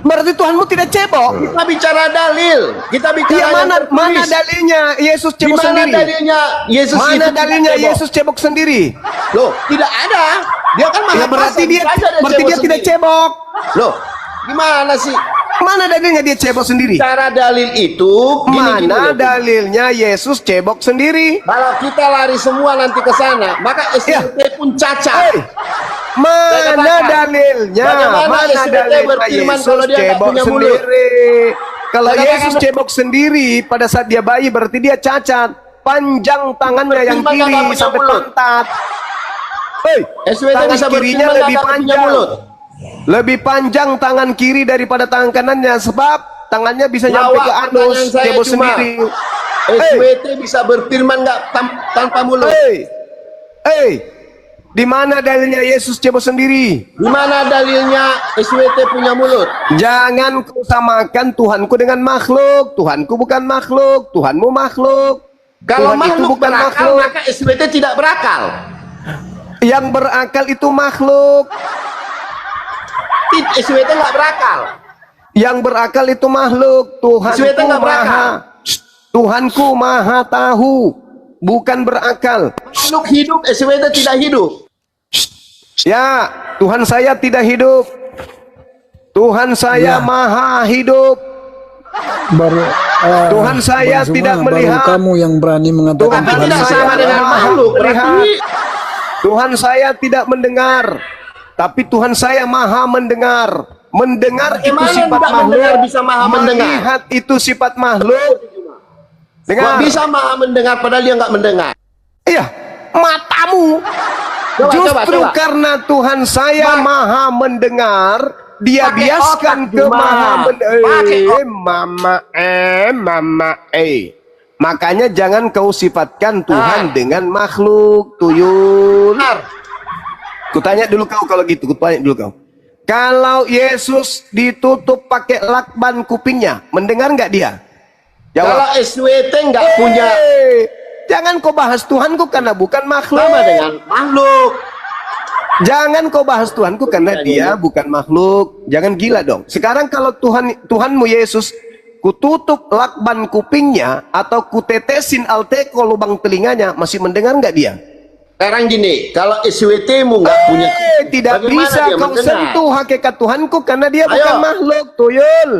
Berarti Tuhanmu tidak cebok. Kita bicara dalil. Kita bicara Iya, yang mana tertulis. dalilnya Yesus Di cebok mana sendiri? dalilnya Yesus Mana itu dalilnya tidak cebok? Yesus cebok sendiri? Loh, tidak ada. Dia kan Maha Ya berarti Kuasa, dia bisa aja berarti dia tidak sendiri. cebok. Loh, gimana sih? Mana dalilnya dia cebok sendiri? Cara dalil itu gini Mana loh. dalilnya Yesus cebok sendiri? Kalau kita lari semua nanti ke sana, maka SWT pun cacat. Mana dalilnya? Bagaimana Mana SWT dalilnya berfirman Yesus kalau dia nggak cebok punya mulut? sendiri? Kalau Bagaimana- Yesus cebok sendiri pada saat dia bayi, berarti dia cacat. Panjang tangannya yang Berfirman kiri nggak punya sampai mulut. pantat. SWT Tangan bisa kirinya berfirman lebih nggak punya panjang. mulut. Lebih panjang tangan kiri daripada tangan kanannya, sebab tangannya bisa nyampe Jawab ke pertanyaan anus, saya cebok cuma, sendiri. SWT bisa berfirman nggak tanpa mulut? Di mana dalilnya Yesus cebok sendiri? Di mana dalilnya SWT punya mulut? Jangan kau samakan Tuhanku dengan makhluk. Tuhanku bukan makhluk, Tuhanmu makhluk. Kalau Tuhan itu makhluk bukan berakal, makhluk. maka SWT tidak berakal. Yang berakal itu makhluk. SWT nggak berakal. Yang berakal itu makhluk. SWT Tuhanku nggak berakal. maha. Tuhanku maha tahu, bukan berakal. Makhluk hidup, SWT tidak hidup. Ya, Tuhan saya tidak hidup. Tuhan saya maha hidup. Tuhan saya Bang tidak Suma, melihat. baru kamu yang berani mengatakan Tuhan Maka Tuhan tidak saya sama dengan maha makhluk. melihat. Berarti Tuhan saya tidak mendengar, tapi Tuhan saya maha mendengar. Mendengar itu Bagaimana sifat tidak mendengar makhluk. bisa maha mendengar? Melihat itu sifat makhluk. kok Dengar. bisa maha mendengar padahal dia nggak mendengar? Iya, matamu. Justru coba. karena Tuhan saya maha mendengar, dia Pakai biaskan otak, ke Juma. maha Pakai mama. Makanya jangan kau sifatkan Tuhan dengan makhluk, tuyul. Benar. Kutanya dulu kau kalau gitu, kutanya dulu kau. Kalau Yesus ditutup pakai lakban kupingnya, mendengar nggak dia? Kalau SWT nggak punya Jangan kau bahas Tuhanku karena bukan makhluk. sama dengan makhluk. Jangan kau bahas Tuhanku karena dia bukan makhluk. Jangan gila dong. Sekarang kalau Tuhanmu Yesus, kututup lakban kupingnya atau kutetesin alteko lubang telinganya, masih mendengar nggak dia? Sekarang gini, kalau SWT-mu nggak punya, Tidak bagaimana bisa dia kau mendengar? sentuh hakikat Tuhanku karena dia Ayo. bukan makhluk, tuyul.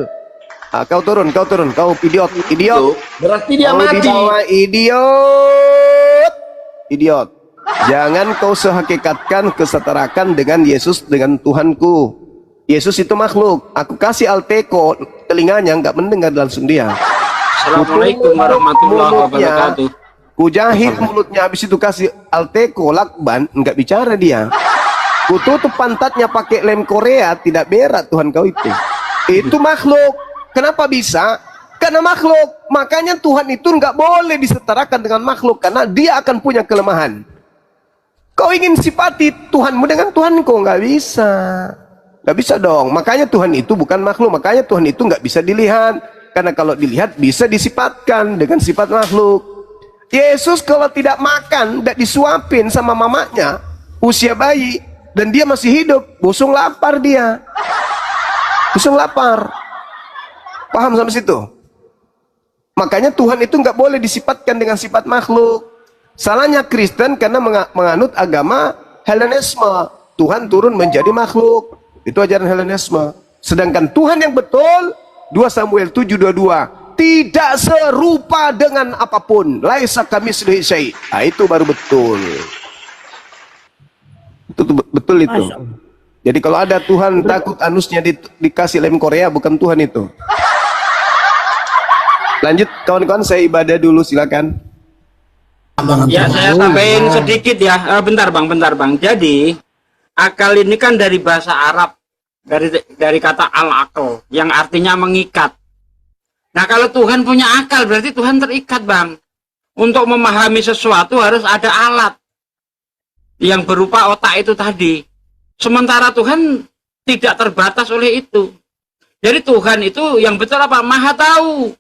Kau turun, kau idiot. Berarti dia Kau di mati. bawah idiot. Jangan kau sehakikatkan kesetarakan dengan Yesus dengan Tuhanku. Yesus itu makhluk. Aku kasih Alteco, telinganya nggak mendengar langsung dia. Assalamualaikum warahmatullahi Mulutnya, wabarakatuh. kujahit mulutnya, habis itu kasih Alteco, lakban, nggak bicara dia. Kututup pantatnya pakai lem Korea, tidak berat Tuhan kau itu. Itu makhluk. Kenapa bisa? Karena makhluk. Makanya Tuhan itu nggak boleh disetarakan dengan makhluk, karena dia akan punya kelemahan. Kau ingin sifati Tuhanmu dengan Tuhanku, nggak bisa. Nggak bisa dong. Makanya Tuhan itu bukan makhluk. Makanya Tuhan itu nggak bisa dilihat. Karena kalau dilihat bisa disifatkan dengan sifat makhluk. Yesus kalau tidak makan, tidak disuapin sama mamanya, usia bayi, dan dia masih hidup, busung lapar dia. Busung lapar. Paham sampai situ? Makanya Tuhan itu nggak boleh disifatkan dengan sifat makhluk. Salahnya Kristen karena menganut agama Helenisme. Tuhan turun menjadi makhluk. Itu ajaran Helenisme. Sedangkan Tuhan yang betul, 2 Samuel 7:22, tidak serupa dengan apapun. Laisa kamitslihi syai'. Nah, itu baru betul. Itu betul itu. Jadi kalau ada Tuhan takut anusnya dikasih lem Korea, bukan Tuhan itu. Lanjut kawan-kawan, saya ibadah dulu, silakan. Ya, saya tambahin sedikit ya. Bentar bang. Jadi akal ini kan dari bahasa Arab, dari kata al-aql yang artinya mengikat. Nah, kalau Tuhan punya akal berarti Tuhan terikat, bang. Untuk memahami sesuatu harus ada alat yang berupa otak itu tadi. Sementara Tuhan tidak terbatas oleh itu. Jadi Tuhan itu yang betul apa? Maha tahu.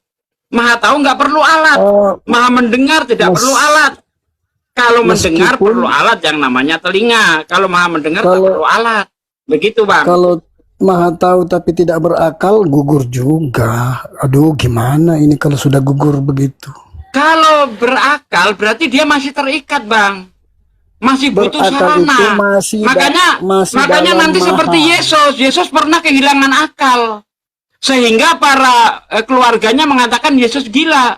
Maha tahu nggak perlu alat. Maha mendengar tidak perlu alat. Kalau mendengar perlu alat yang namanya telinga. Kalau maha mendengar tak perlu alat. Begitu, bang. Kalau maha tahu tapi tidak berakal, gugur juga. Aduh, gimana ini kalau sudah gugur begitu? Kalau berakal berarti dia masih terikat, bang. Masih butuh Berakal itu sarana. Makanya nanti seperti Yesus pernah kehilangan akal. Sehingga para keluarganya mengatakan Yesus gila.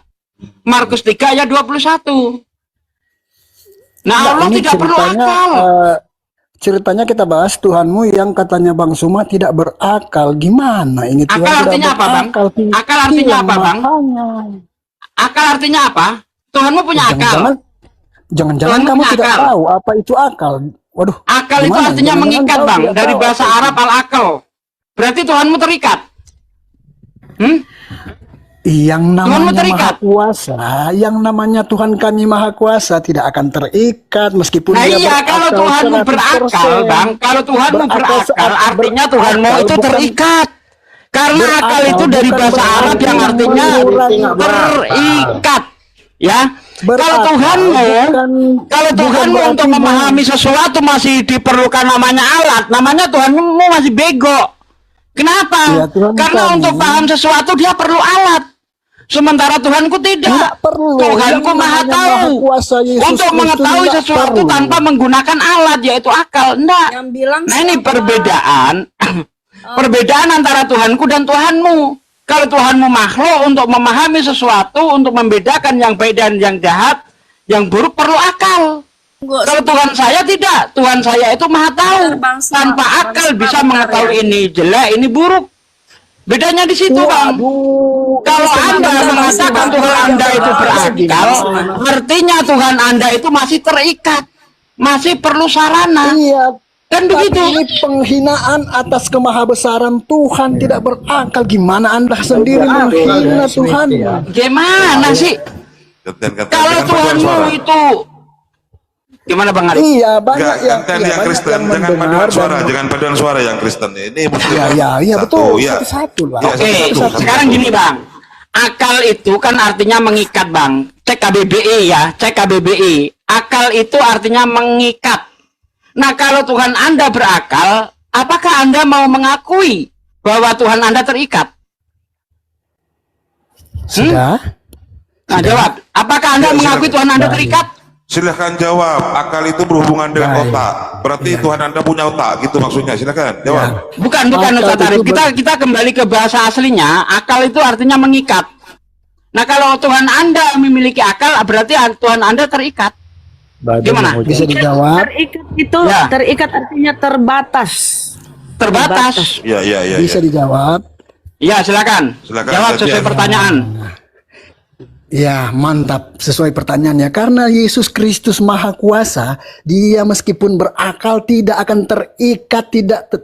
Markus 3 ayat 21. Nah, Allah ini tidak perlu akal. Ceritanya kita bahas Tuhanmu yang katanya Bang Suma tidak berakal. Gimana ini? Tuhan Akal artinya apa, bang? Akal artinya apa, bang? Akal artinya apa? Tuhanmu punya akal. Jangan-jangan kamu tidak tahu apa itu akal. Waduh. Akal itu artinya mengikat, bang. Dari bahasa Arab al-akal. Berarti Tuhanmu terikat. Yang namanya Maha Kuasa, yang namanya Tuhan kami Maha Kuasa tidak akan terikat meskipun nah dia iya, kalau Tuhanmu 100%. berakal, bang. Kalau Tuhanmu berakal, artinya Tuhanmu itu terikat. Karena akal itu dari bahasa Arab yang artinya terikat. Ya. Kalau Tuhanmu untuk memahami sesuatu masih diperlukan namanya alat, namanya Tuhanmu masih bego. Kenapa? Ya, karena untuk paham sesuatu dia perlu alat. Sementara Tuhanku tidak. Tuhanku Maha tahu. Untuk mengetahui sesuatu tanpa menggunakan alat, yaitu akal. Enggak. Nah, ini perbedaan. Perbedaan antara Tuhanku dan Tuhanmu. Kalau Tuhanmu makhluk, untuk memahami sesuatu, untuk membedakan yang baik dan yang jahat, yang buruk, perlu akal. Kalau Tuhan saya tidak, Tuhan saya itu Maha tahu. Tanpa akal bisa mengetahui ini jelek, ini buruk. Bedanya di situ, bang. Kalau Anda mengatakan Tuhan Anda itu berakal, artinya Tuhan Anda itu masih terikat, masih perlu sarana. Iya. Kan begitu. Ini penghinaan atas kemahabesaran Tuhan, tidak berakal. Gimana Anda sendiri menghina Tuhan? Gimana sih? Kalau Tuhanmu itu gimana, Bang Ari? Iya, banyak yang Kristen, jangan paduan suara yang Kristen ini. Iya, betul. Satu-satu lah. Oke, sekarang gini, Bang. Akal itu kan artinya mengikat, Bang. Cek KBBI ya, cek KBBI. Akal itu artinya mengikat. Nah, kalau Tuhan Anda berakal, apakah Anda mau mengakui bahwa Tuhan Anda terikat? Sudah. Nah, jawab. Apakah Anda mengakui Tuhan Anda terikat? Silahkan jawab. Akal itu berhubungan dengan otak. Berarti Tuhan Anda punya otak, gitu maksudnya. Silahkan jawab. Bukan Ustaz Arif. Kita kembali ke bahasa aslinya. Akal itu artinya mengikat. Nah, kalau Tuhan Anda memiliki akal, berarti Tuhan Anda terikat. Gimana? Bisa dijawab. Terikat itu Ya. terikat artinya terbatas. Terbatas. Ya. Bisa dijawab. Ya, silakan. Silakan, Jawab Ustaz, sesuai ya. pertanyaan. Ya, mantap. Sesuai pertanyaannya. Karena Yesus Kristus Maha Kuasa, dia meskipun berakal tidak akan terikat,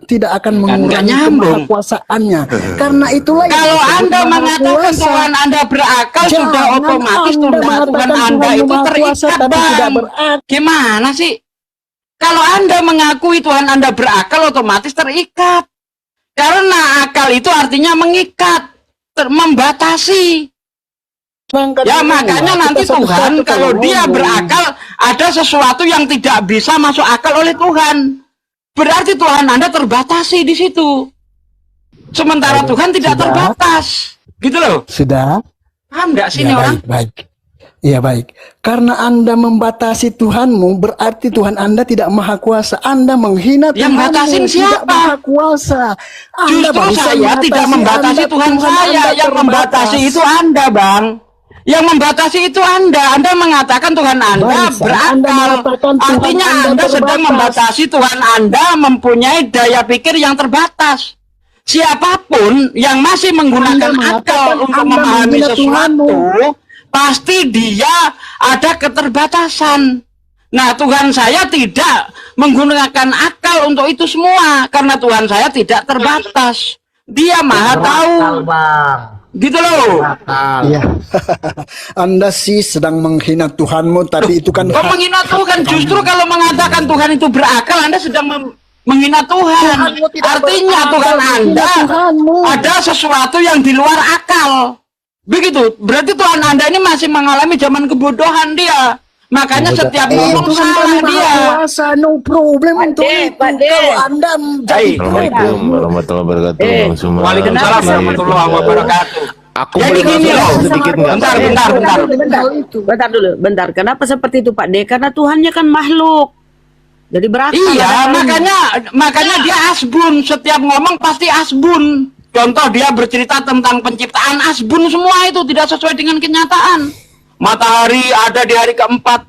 tidak akan mengurangi nyambung. kemahakuasaannya. Karena itulah yang Kalau disebut Anda Maha mengatakan Kuasa. Tuhan Anda berakal, sudah Jangan otomatis Anda Tuhan mengatakan Anda Tuhan itu Maha terikat, Kuasa, tapi tidak Bang. berakal. Gimana sih? Kalau Anda mengakui Tuhan Anda berakal, otomatis terikat. Karena akal itu artinya mengikat, membatasi. Ya makanya nanti Tuhan kalau dia berakal, ada sesuatu yang tidak bisa masuk akal oleh Tuhan. Berarti Tuhan Anda terbatasi di situ. Sementara Tuhan tidak Sudah. terbatas. Gitu loh. Sudah? Paham nggak sih ini Ya, orang? baik. Ya baik. Karena Anda membatasi Tuhanmu, berarti Tuhan Anda tidak maha kuasa. Anda menghina Yang Tuhanmu, batasin tidak siapa? maha kuasa. Anda Justru barusan saya tidak membatasi Anda, Tuhan saya. Anda Yang terbatas. membatasi itu Anda, Bang. Yang membatasi itu Anda. Anda mengatakan Tuhan Anda Barusan Anda berakal. mengatakan Tuhan Artinya Anda Anda sedang terbatas. membatasi Tuhan Anda mempunyai daya pikir yang terbatas. Siapapun yang masih menggunakan Anda akal mengatakan untuk Anda memahami menghina sesuatu, Tuhanmu. pasti dia ada keterbatasan. Nah, Tuhan saya tidak menggunakan akal untuk itu semua karena Tuhan saya tidak terbatas. Dia maha tahu. Bang. Gitu loh. Iya. Anda sih sedang menghina Tuhanmu, tapi itu kan Kok menghina Tuhan? Justru kalau mengatakan Tuhan itu berakal, Anda sedang menghina Tuhan. Tuhanmu tidak Artinya berakal, Tuhan menghina Anda Tuhanmu. ada sesuatu yang di luar akal. Begitu. Berarti Tuhan Anda ini masih mengalami zaman kebodohan dia. Makanya setiap ngomong Tuhan salah kami dia. maha kuasa, no problem untuk itu. Kalau Anda jadi Assalamualaikum warahmatullahi wabarakatuh. Bang Suma. Waalaikumsalam warahmatullahi wabarakatuh. Aku Jadi boleh gini masuk loh. sedikit nggak? Bentar dulu, bentar. Kenapa seperti itu Pak D? Karena Tuhannya kan makhluk. Jadi berakal. Iya, ada makanya dia asbun. Setiap ngomong pasti asbun. Contoh dia bercerita tentang penciptaan, asbun semua itu tidak sesuai dengan kenyataan. Matahari ada di hari keempat.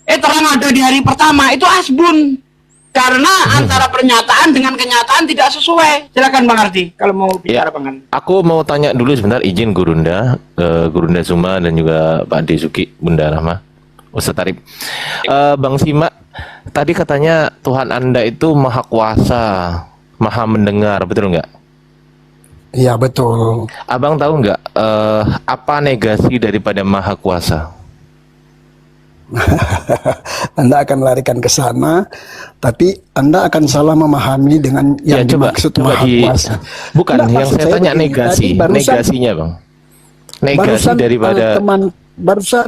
Terang ada di hari pertama. Itu asbun. Karena antara pernyataan dengan kenyataan tidak sesuai. Silakan Bang Ardi kalau mau bicara Bang Ardi. Aku mau tanya dulu sebentar, izin Gurunda, Gurunda Suma dan juga Pak Desuki, Bunda Rahma, Ustaz Arif. Bang Sima, tadi katanya Tuhan Anda itu maha kuasa, maha mendengar, betul nggak? Iya betul. Abang tahu nggak apa negasi daripada maha kuasa? Anda akan larikan ke sana, tapi Anda akan salah memahami dengan yang dimaksud maha kuasa. Bukan, Enggak, yang maksud saya tanya begini, negasi, tadi barusan- negasinya Bang. Negasi barusan, daripada barusan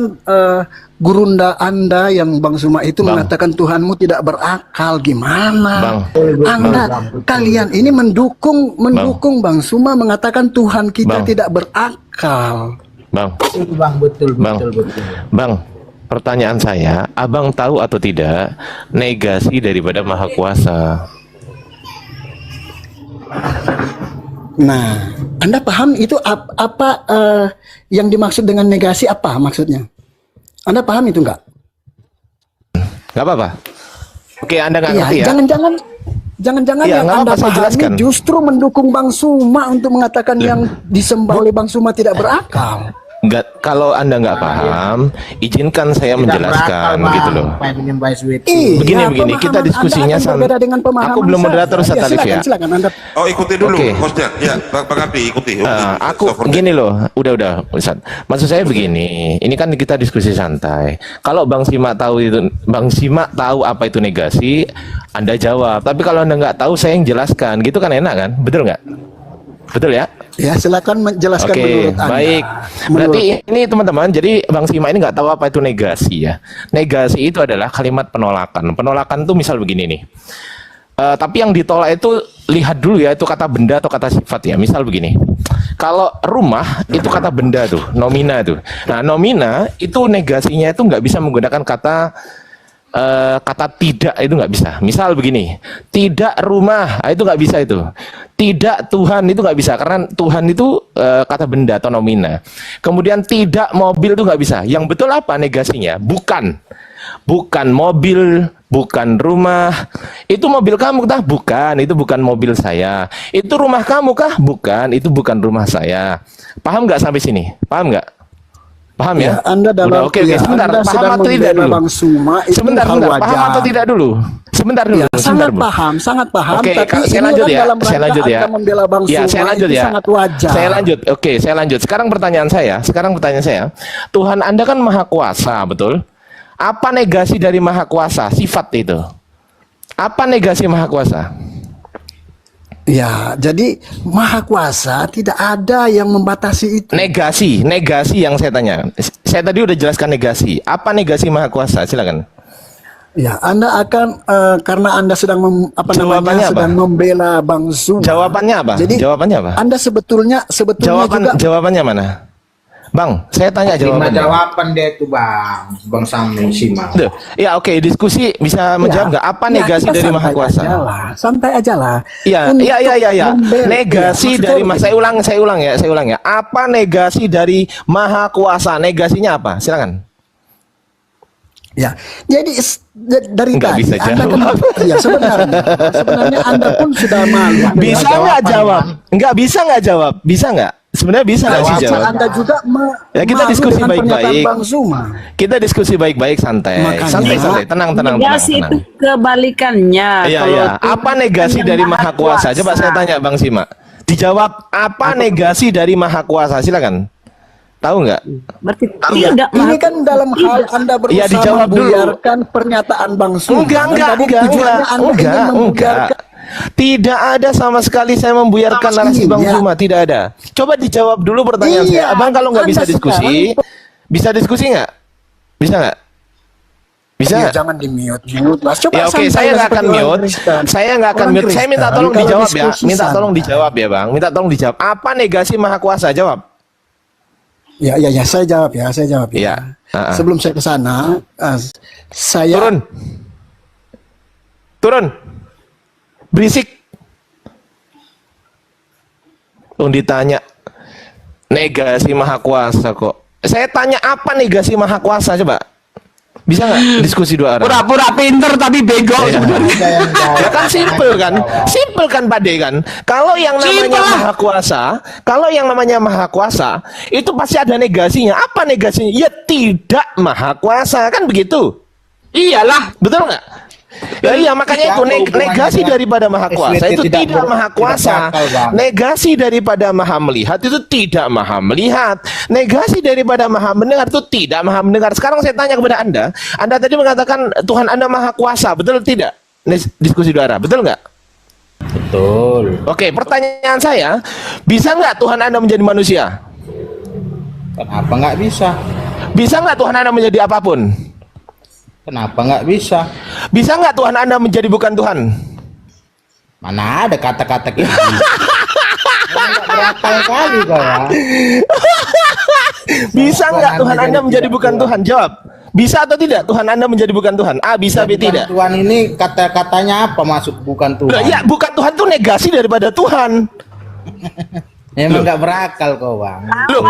gurunda Anda yang Bang Suma itu Bang. mengatakan Tuhanmu tidak berakal. Gimana? Bang. Anda kalian ini mendukung Bang Suma mengatakan Tuhan kita Bang. tidak berakal. Bang. Bang, betul. Bang, pertanyaan saya, Abang tahu atau tidak negasi daripada maha kuasa? Nah, Anda paham itu apa yang dimaksud dengan negasi apa maksudnya? Anda paham itu enggak? Nggak apa-apa. Oke, Anda nggak Iya, ngerti ya? jangan-jangan Iya, yang nggak Anda apa-apa, saya pahami jelaskan. justru mendukung Bang Suma untuk mengatakan yang disembah oleh Bang Suma tidak berakal. Nggak, kalau Anda nggak paham, izinkan saya menjelaskan gitu loh. Begini, kita diskusinya dengan pemahaman aku belum saya. moderator Ustaz Arif ya. Silakan Anda. Oh, ikuti dulu Oke. hostnya. Ya, Bang Ardi, ikuti. Aku gini loh, udah Ustaz. Maksud saya begini, ini kan kita diskusi santai. Kalau Bang Sima tahu apa itu negasi, Anda jawab. Tapi kalau Anda nggak tahu, saya yang jelaskan. Gitu kan enak kan? Betul nggak? Betul ya? Ya, silakan menjelaskan Oke, menurut Anda. baik. Berarti ini teman-teman, jadi Bang Sima ini nggak tahu apa itu negasi ya. Negasi itu adalah kalimat penolakan. Penolakan tuh misal begini nih. Tapi yang ditolak itu lihat dulu ya, itu kata benda atau kata sifat ya. Misal begini. Kalau rumah itu kata benda tuh, nomina tuh. Nah, nomina itu negasinya itu nggak bisa menggunakan kata tidak, itu nggak bisa. Misal begini, tidak rumah, itu nggak bisa itu. Tidak Tuhan, itu nggak bisa karena Tuhan itu kata benda atau nomina. Kemudian tidak mobil itu nggak bisa. Yang betul apa negasinya? Bukan. bukan mobil, bukan rumah. Itu mobil kamu kah? Bukan, itu bukan mobil saya. Itu rumah kamu kah? Bukan, itu bukan rumah saya. Paham nggak sampai sini? Paham nggak? Paham ya? Anda dalam, Udah, oke, sebentar. Anda Paham atau tidak dulu? Bang Suma, itu Sebentar, hal sebentar. wajar. Paham atau tidak dulu? Sebentar dulu. Ya, sebentar, sangat paham. Oke, Tapi saya ini lanjut kan ya. dalam Saya rangka lanjut ya. Anda membela Bang Ya, Suma, saya lanjut itu ya. sangat wajar. Saya lanjut. Oke, saya lanjut. Sekarang pertanyaan saya. Tuhan Anda kan maha kuasa, betul? Apa negasi dari maha kuasa? Sifat itu. Apa negasi maha kuasa? Ya, jadi maha kuasa tidak ada yang membatasi itu. Negasi yang saya tanya. Saya tadi udah jelaskan negasi. Apa negasi maha kuasa? Silakan. Ya, Anda akan karena Anda sedang Jawabannya apa? sedang membela Bang Suma. Jawabannya apa? Jadi Jawabannya apa? Anda sebetulnya juga Jawabannya mana? Bang, saya tanya Terima jawabannya. jawaban dia itu Bang Sami Sima. Duh, ya oke, diskusi bisa menjawab nggak? Apa negasi kita dari maha kuasa? Santai aja lah. Iya. Negasi dari saya ulang ya. Apa negasi dari maha kuasa? Negasinya apa? Silakan. Ya, jadi dari Nggak tadi bisa Anda kan, jawab. ya sebenarnya Anda pun sudah malu. Bisa nggak jawab? Nggak bisa nggak jawab? Bisa nggak? Sebenarnya bisa nggak sih jawab? Anda juga Ya, kita malu diskusi dengan pernyataan baik-baik. Bang Suma. Kita diskusi baik-baik, santai. Makanya- Santai. Tenang. Negasi itu kebalikannya. Iya. Apa negasi dari maha kuasa? Coba saya tanya Bang Sima. Dijawab apa negasi dari maha kuasa? Silakan. Tahu nggak? Berarti Iya, tidak ini maha- kan dalam hal Anda Iya, berusaha dijawab dulu. membuyarkan pernyataan Bang Suma. Enggak. Tujuannya Anda ingin membuyarkan. Tidak ada sama sekali saya membuyarkan narasi Bang Iya. Suma, tidak ada. Coba dijawab dulu pertanyaan Iya, saya. Abang kalau nggak bisa Anda diskusi, bisa diskusi nggak? Bisa nggak? Bisa Ya, nggak? jangan di-mute. Mas, coba Ya oke, santai saya lah nggak akan seperti orang mute. Kristen. Saya nggak akan Orang mute. Saya minta Kristen, tolong kalau dijawab ya. diskusi Minta tolong santai. dijawab ya, Bang. Minta tolong dijawab. Apa negasi maha kuasa? Jawab. Ya, saya jawab ya. Iya. Sebelum saya ke sana, saya Turun. Berisik. Ditanya negasi maha kuasa kok. Saya tanya apa negasi maha kuasa, coba. Bisa nggak diskusi dua arah? Pura-pura pinter tapi bego sebenarnya. Ya kan simpel kan Pak De kan. Kalau yang namanya maha kuasa, itu pasti ada negasinya. Apa negasinya? Ya tidak maha kuasa, kan begitu? Iyalah. Betul nggak? Ya iya, makanya itu negasi daripada maha kuasa itu tidak maha kuasa. Negasi daripada maha melihat itu tidak maha melihat. Negasi daripada maha mendengar itu tidak maha mendengar. Sekarang saya tanya kepada Anda tadi mengatakan Tuhan Anda maha kuasa, betul tidak? Diskusi dua arah, betul nggak? Betul. Oke, pertanyaan saya, bisa nggak Tuhan Anda menjadi manusia? Kenapa nggak bisa? Bisa nggak Tuhan Anda menjadi apapun? Kenapa nggak bisa? Bisa nggak Tuhan Anda menjadi bukan Tuhan? Mana ada kata-kata gitu? Nggak berakal kali kau ya. Bisa nggak Tuhan Anda menjadi bukan Tuhan? Jawab. Bisa atau tidak Tuhan Anda menjadi bukan Tuhan? A, bisa, B, tidak. Tuhan ini kata-katanya apa maksud bukan Tuhan? Nah, ya, bukan Tuhan itu negasi daripada Tuhan. Emang nggak berakal kau Bang. Loh,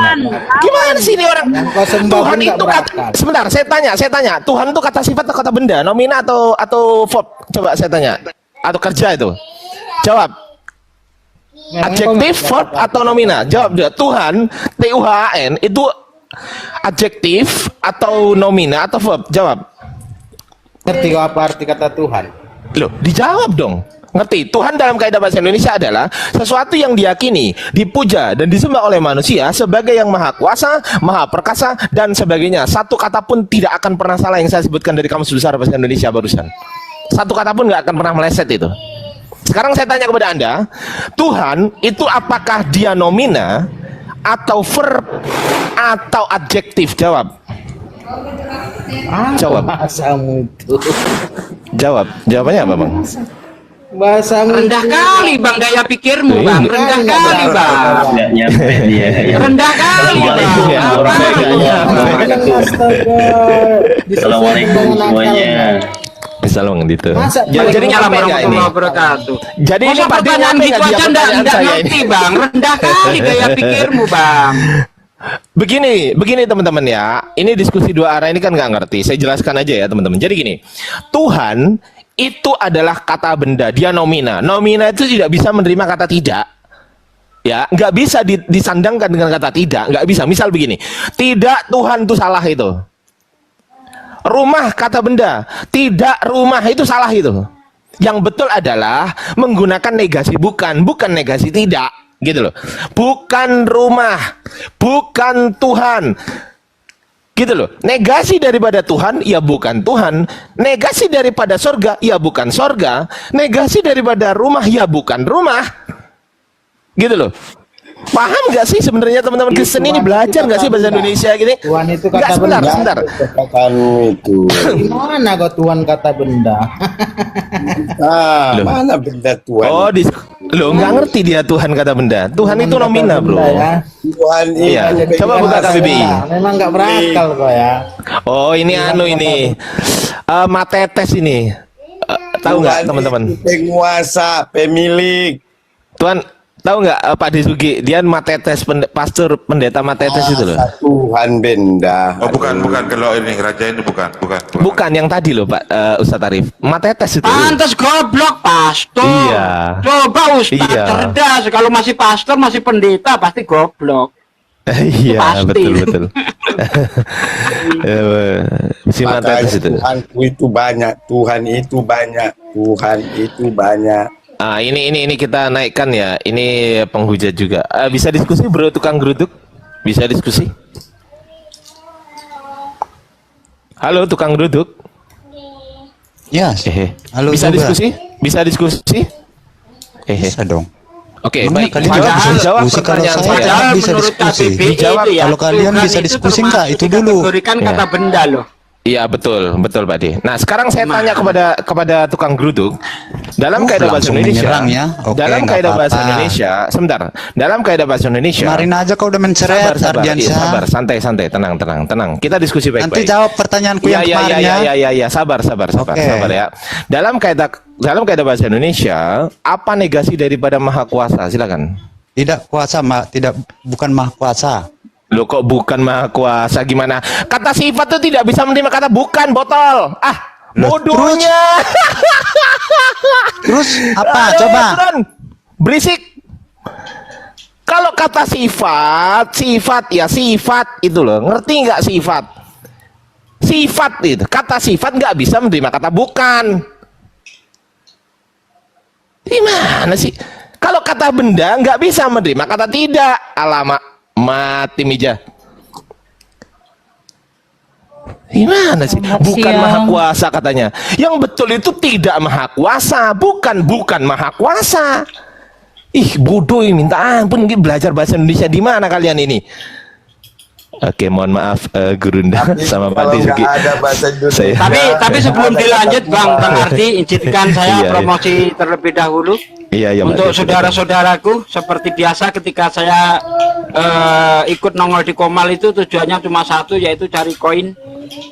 gimana sih ini orang? Yang kau sembah Tuhan pun nggak itu kata, berakal. sebentar, saya tanya. Tuhan itu kata sifat atau kata benda? Nomina atau verb? Coba saya tanya. Atau kerja itu? Jawab. Adjektif, verb atau nomina? Jawab dia. Tuhan, T-U-H-A-N itu adjektif atau nomina atau verb? Jawab. Ngerti kau apa arti kata Tuhan? Loh, dijawab dong. Ngerti? Tuhan dalam kaidah bahasa Indonesia adalah sesuatu yang diyakini, dipuja, dan disembah oleh manusia sebagai yang maha kuasa, maha perkasa, dan sebagainya. Satu kata pun tidak akan pernah salah yang saya sebutkan dari Kamus Besar Bahasa Indonesia barusan. Satu kata pun nggak akan pernah meleset itu. Sekarang saya tanya kepada Anda, Tuhan itu apakah dia nomina, atau verb, atau adjektif? Jawab. Jawab. Bahasamu itu. Jawab. Jawabannya apa, Bang? Bahasamu Rendah kali Bang gaya pikirmu Bang. Rendah kali Bang. Nggak nyampe dia. Rendah kali Bang. Assalamualaikum semuanya. Salong gitu. Jadi nyala warahmatullahi wabarakatuh. Jadi ini Masa Pak De, pertanyaan nyampe gitu nggak dia aja pertanyaan nggak saya ini? ngerti Bang. Rendah kali gaya pikirmu Bang. Begini teman-teman ya. Ini diskusi dua arah ini kan nggak ngerti. Saya jelaskan aja ya teman-teman. Jadi gini, Tuhan itu adalah kata benda, dia nomina. Nomina itu tidak bisa menerima kata tidak. Ya, nggak bisa disandangkan dengan kata tidak, nggak bisa. Misal begini, tidak Tuhan itu salah itu. Rumah kata benda, tidak rumah itu salah itu. Yang betul adalah menggunakan negasi bukan negasi tidak. Gitu loh, bukan rumah, bukan Tuhan, gitu loh. Negasi daripada Tuhan, ya bukan Tuhan. Negasi daripada sorga, ya bukan sorga. Negasi daripada rumah, ya bukan rumah, gitu loh. Paham nggak sih sebenarnya teman-teman Kristen ini belajar nggak sih bahasa Indonesia gini? Tuhan itu Nggak, kata sebentar, benda. sebentar. itu. Gimana kok Tuhan kata benda? Loh. Mana benda Tuhan? Oh, lo nggak ngerti dia Tuhan kata benda. Tuhan itu nomina, bro. Ya. Tuhan Iya. Coba buka KBBI. Memang nggak berakal kok ya. Oh, ini ini Matetes ini. Tahu nggak teman-teman? Penguasa, pemilik. Tuhan tahu nggak Pak Desugi? Dia Matetes, pastor pendeta Matetes itu loh. Tuhan benda. Oh bukan kalau ini raja ini bukan. Bukan yang tadi loh Pak Ustadz Arif. Matetes itu. Pantes goblok pastor. Iya. Coba Ustadz Iya. cerdas. Kalau masih pastor, masih pendeta pasti goblok. Iya, Pasti. betul. Si Matetes itu. Tuhanku itu banyak, Tuhan itu banyak, Tuhan itu banyak. Ah, ini kita naikkan ya. Ini penghujat juga. Bisa diskusi bro, tukang geruduk? Bisa diskusi? Halo tukang geruduk. Ya. Halo. Bisa juga. diskusi? Bisa diskusi? Bisa dong. Oke, Gimana baik. kalian juga bisa Jawab diskusi? Kalau pertanyaan saya saya. kan bisa diskusi. Dijawab. Kalau kalian bisa diskusi enggak? Itu dulu. Berikan Ya. kata benda loh. Iya betul Pak De. Nah sekarang saya tanya kepada tukang geruduk dalam kaidah bahasa langsung Indonesia. menyerang ya. Oke, Dalam nggak kaidah bahasa apa-apa. Indonesia, sebentar. Dalam kaidah bahasa Indonesia. Kemarin aja kau udah menceret Sabar, Ardiansyah. sabar, santai, tenang. Kita diskusi baik-baik. Nanti jawab pertanyaanku yang kemarin ya. Iya, sabar Oke. ya. Dalam kaidah bahasa Indonesia, apa negasi daripada maha kuasa? Silakan. Tidak kuasa, bukan maha kuasa. Loh kok bukan maha kuasa gimana? Kata sifat itu tidak bisa menerima kata bukan, botol. Bodohnya. Terus apa? Aduh, Coba. Turan. Berisik. Kalau kata sifat ya sifat itu loh. Ngerti nggak sifat? Sifat itu. Kata sifat nggak bisa menerima kata bukan. Gimana sih? Kalau kata benda nggak bisa menerima kata tidak. Alamak. Mati Mija. Gimana sih? Bukan maha kuasa katanya. Yang betul itu tidak maha kuasa, bukan maha kuasa. Ih, bodoh ini, minta ampun. Belajar bahasa Indonesia di mana kalian ini? Oke, mohon maaf Gurunda sama Pak Disuki. Tapi sebelum dilanjut Bang Ardi, izinkan saya Iya, promosi terlebih dahulu. Iya, Untuk saudara-saudaraku, seperti biasa ketika saya ikut nongol di Komal itu tujuannya cuma satu, yaitu cari koin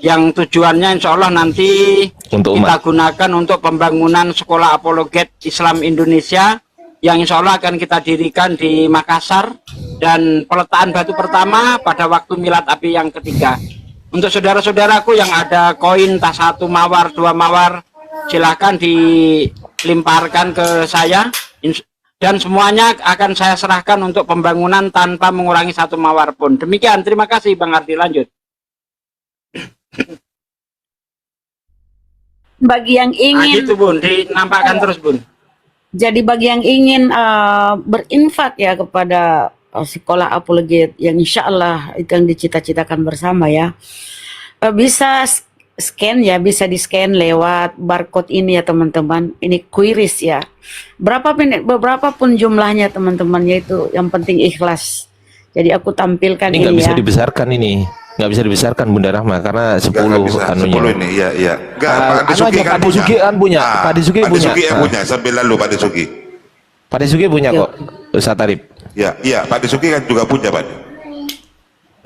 yang tujuannya insya Allah nanti untuk kita gunakan untuk pembangunan sekolah apologet Islam Indonesia yang insya Allah akan kita dirikan di Makassar, dan peletaan batu pertama pada waktu milad api yang ketiga. Untuk saudara-saudaraku yang ada koin tas 1 mawar, 2 mawar, silakan dilimparkan ke saya, dan semuanya akan saya serahkan untuk pembangunan tanpa mengurangi 1 mawar pun. Demikian, terima kasih Bang Ardi, lanjut. Bagi yang ingin gitu Bun, dinampakkan terus Bun. Jadi bagi yang ingin berinfak ya kepada sekolah apologet yang insya Allah itu yang dicita-citakan bersama ya, bisa scan ya, bisa di scan lewat barcode ini ya teman-teman. Ini QRIS ya. Beberapa pun jumlahnya teman-teman, yaitu yang penting ikhlas. Jadi aku tampilkan Ini ini, nggak bisa ya. dibesarkan ini. Nggak bisa dibesarkan Bunda Rahma karena 10 anunya. 10 ini, iya. Enggak, Pak Anu Desuki aja, kan Pak Desuki kan punya. Pak Desuki Pak punya. Desuki yang punya, sambil lalu Pak Desuki. Pak Desuki punya kok, Ustaz Arif. Iya, Pak Desuki kan juga punya, Pak.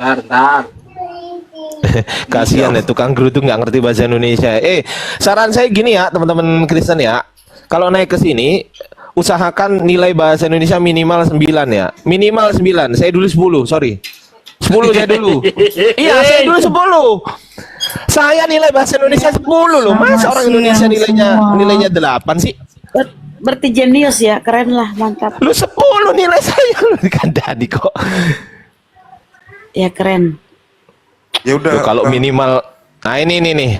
Bentar. Kasihan ya tukang geruduk nggak ngerti bahasa Indonesia. Saran saya gini ya teman-teman Kristen ya, kalau naik ke sini usahakan nilai bahasa Indonesia minimal 9 ya, minimal 9. Saya dulu 10, sorry. 10 10 saya dulu. Iya, saya dulu 10. Saya nilai bahasa Indonesia 10 loh. Masa orang Indonesia nilainya 8 sih? Berarti jenius ya, keren lah, mantap. Lu 10 nilai saya lu dikandani kok. Ya keren. Ya udah. Kalau minimal, nah ini nih.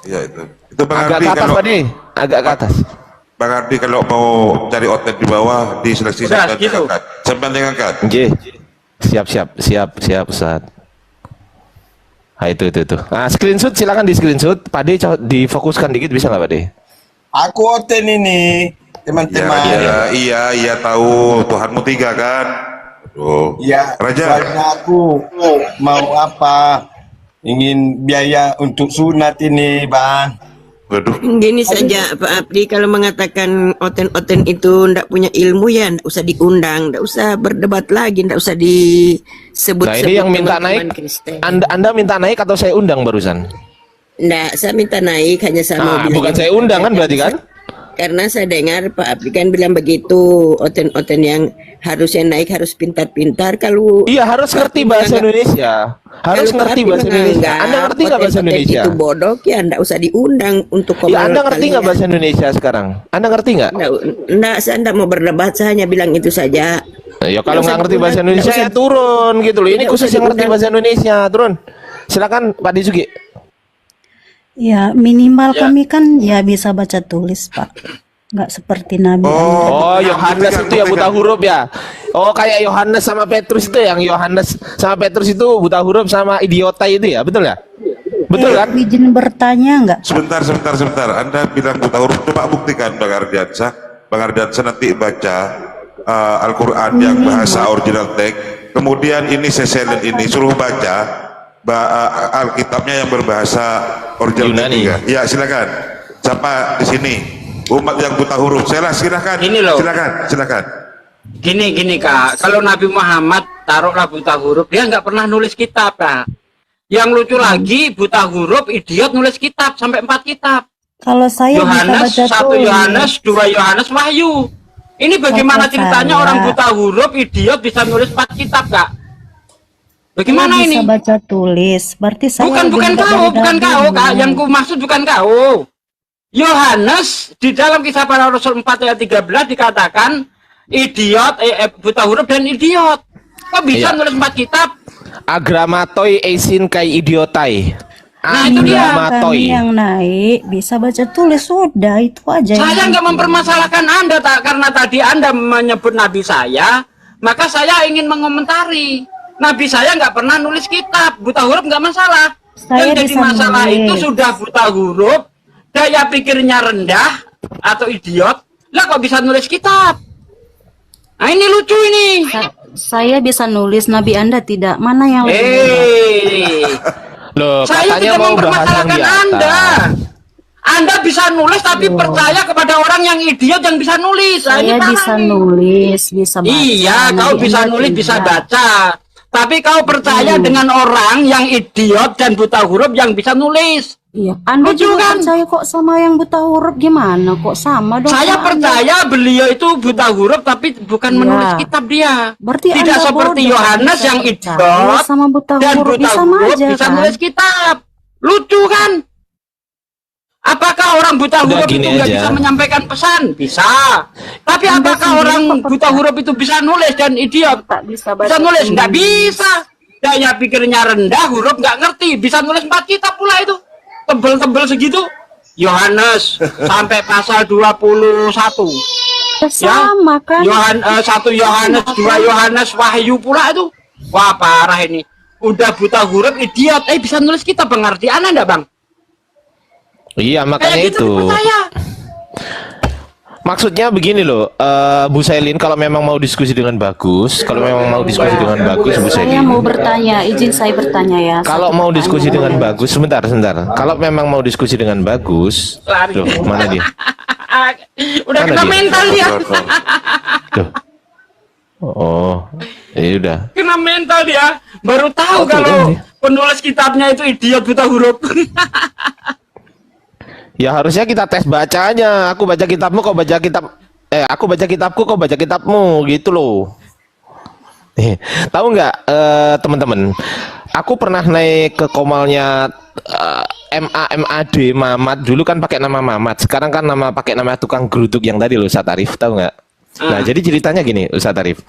Ya itu. Itu Bang Agak Ardi ke atas kalau Pak De. Agak ke atas. Bang Ardi kalau mau cari outlet di bawah di seleksi sampai diangkat. Sampai diangkat. Nggih. Siap Ustaz. Nah, itu. Nah, screenshot silakan di screenshot. Pak De difokuskan dikit bisa nggak Pak De? Aku oten ini, teman-teman. Iya tahu. Tuhanmu 3 kan? Aduh. Ya, Raja. soalnya aku mau apa? Ingin biaya untuk sunat ini, Bang. Waduh. Gini saja Pak Abdi, kalau mengatakan oten-oten itu ndak punya ilmu ya ndak usah diundang, ndak usah berdebat lagi, ndak usah disebut. Nah ini yang minta naik, anda minta naik atau saya undang barusan? Ndak, saya minta naik hanya sama. Nah, bukan saya undang kan berarti kan? Karena saya dengar Pak Abdi kan bilang begitu, oten-oten yang harusnya naik harus pintar-pintar. Kalau iya harus ngerti bahasa Indonesia, harus ngerti bahasa Indonesia. Anda ngerti nggak bahasa Indonesia? Itu bodoh ya, ndak usah diundang untuk ya, Anda ngerti nggak bahasa Indonesia sekarang? Anda ngerti nggak? Ndak, saya ndak mau berdebat, saya hanya bilang itu saja. Ya kalau nggak ngerti bahasa Indonesia ya turun gitu loh. Ini khusus yang ngerti bahasa Indonesia, turun. Silakan Pak Disugi. Ya minimal kami kan ya bisa baca tulis Pak, nggak seperti Nabi. Oh Yohanes itu ya buta huruf ya. Oh kayak Yohanes sama Petrus itu, yang Yohanes sama Petrus itu buta huruf sama idiota itu ya, betul ya? Betul kan? Izin bertanya nggak? Sebentar. Anda bilang buta huruf, coba buktikan Bang Ardiansyah. Bang Ardiansyah nanti baca Al-Quran yang bahasa original teks. Kemudian ini seselen ini suruh baca Alkitabnya yang berbahasa original juga. Ya silakan. Siapa di sini? Umat yang buta huruf. Silakan. Ini loh. Silakan. Gini Kak, kalau Nabi Muhammad taruhlah buta huruf, dia nggak pernah nulis kitab Kak. Yang lucu lagi buta huruf idiot nulis kitab sampai 4 kitab. Kalau saya Yohanes, bisa baca 1 Yohanes, 2 Yohanes, Wahyu. Ini bagaimana ceritanya orang buta huruf idiot bisa nulis 4 kitab Kak? Bagaimana saya ini? Bisa baca tulis, berarti saya Bukan kau Kak, yang ku maksud bukan kau. Yohanes di dalam Kisah Para Rasul 4 ayat 13 dikatakan idiot, buta huruf dan idiot. Kok bisa nulis 4 kitab? Agramatoi eisin kai idiotai. Nah itu dia. Kami yang naik bisa baca tulis, sudah itu aja. Saya nggak mempermasalahkan Anda karena tadi Anda menyebut Nabi saya, maka saya ingin mengomentari. Nabi saya nggak pernah nulis kitab, buta huruf nggak masalah. Yang jadi masalah itu sudah buta huruf, daya pikirnya rendah atau idiot, lah kok bisa nulis kitab? Nah ini lucu ini. Saya bisa nulis, Nabi Anda tidak. Mana yang Loh, saya tidak mempermasalahkan Anda. Anda bisa nulis tapi percaya kepada orang yang idiot yang bisa nulis. Saya bisa nulis, bisa baca. Iya, kau bisa nulis, bisa baca. Tapi kau percaya dengan orang yang idiot dan buta huruf yang bisa nulis. Iya, Anda juga percaya kok sama yang buta huruf, gimana kok sama dong? Saya percaya beliau itu buta huruf tapi bukan menulis kitab dia. Berarti tidak Anda seperti bodoh, Yohanes yang idiot sama buta dan huruf buta sama huruf aja, bisa kan? nulis kitab. Lucu kan? Apakah orang buta huruf itu nggak bisa menyampaikan pesan? Bisa. Tapi apakah orang buta huruf itu bisa nulis dan idiot? Bisa nulis? Nggak bisa. Daya pikirnya rendah, huruf nggak ngerti. Bisa nulis 4 kitab pula itu. Tebel-tebel segitu. Yohanes sampai pasal 21. Sama kan? 1 Yohanes, 2 Yohanes, Wahyu pula itu. Wah parah ini. Udah buta huruf, idiot. Bisa nulis kitab, pengertian enggak Bang? Iya makanya itu. Maksudnya begini loh, Bu Selin, kalau memang mau diskusi dengan bagus, Bu Saya Selin. mau bertanya, izin saya bertanya ya. Kalau mau diskusi dengan bagus, sebentar. Kalau memang mau diskusi dengan bagus, loh, mana dia? Udah kena mental dia. Oh, ya udah. Kena mental dia. Baru tahu kalau penulis kitabnya itu idiot buta huruf. Ya harusnya kita tes bacanya. Aku baca kitabmu, kau baca kitab. Aku baca kitabku, kau baca kitabmu, gitu loh. Tahu nggak teman-teman? Aku pernah naik ke komalnya MAD Mamat, dulu kan pakai nama Mamat, sekarang kan pakai nama tukang geruduk yang tadi loh, Ustaz Arif, tahu nggak? Nah, jadi ceritanya gini, Ustaz Arif.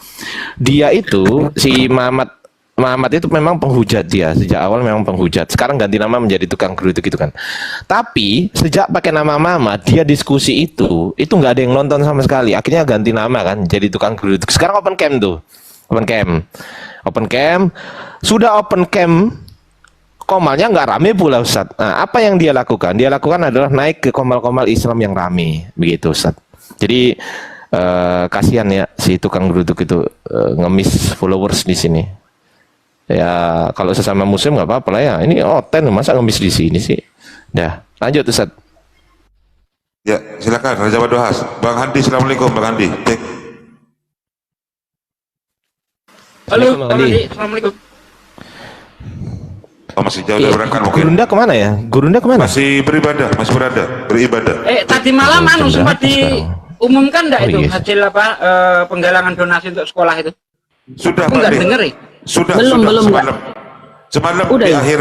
Dia itu si Mamat itu memang penghujat, dia sejak awal memang penghujat. Sekarang ganti nama menjadi tukang geruduk itu kan. Tapi sejak pakai nama Mamat, dia diskusi itu nggak ada yang nonton sama sekali. Akhirnya ganti nama kan, jadi tukang geruduk. Sekarang open cam tuh, open cam. Sudah open cam, komalnya nggak rame pula, Ustaz. Nah, apa yang dia lakukan? Dia lakukan adalah naik ke komal-komal Islam yang rame, begitu, Ustaz. Jadi kasihan ya si tukang geruduk itu ngemis followers di sini. Ya kalau sesama muslim nggak apa-apa lah ya. Ini oten, masa ngemis di sini sih. Dah, lanjut, Ustaz. Ya, silakan Raja Badohas. Bang Handi, assalamualaikum Bang Handi. Cek. Halo, Bang Handi. Assalamualaikum. Oh, masih jauh dari berangkat mungkin. Gurunda kemana ya? Gurunda kemana? Masih beribadah, masih beribadah. Tadi malam sempat diumumkan enggak itu hasil apa penggalangan donasi untuk sekolah itu? Sudah, Pak. Enggak denger ya? Sudah belum semalam udah, di ya? akhir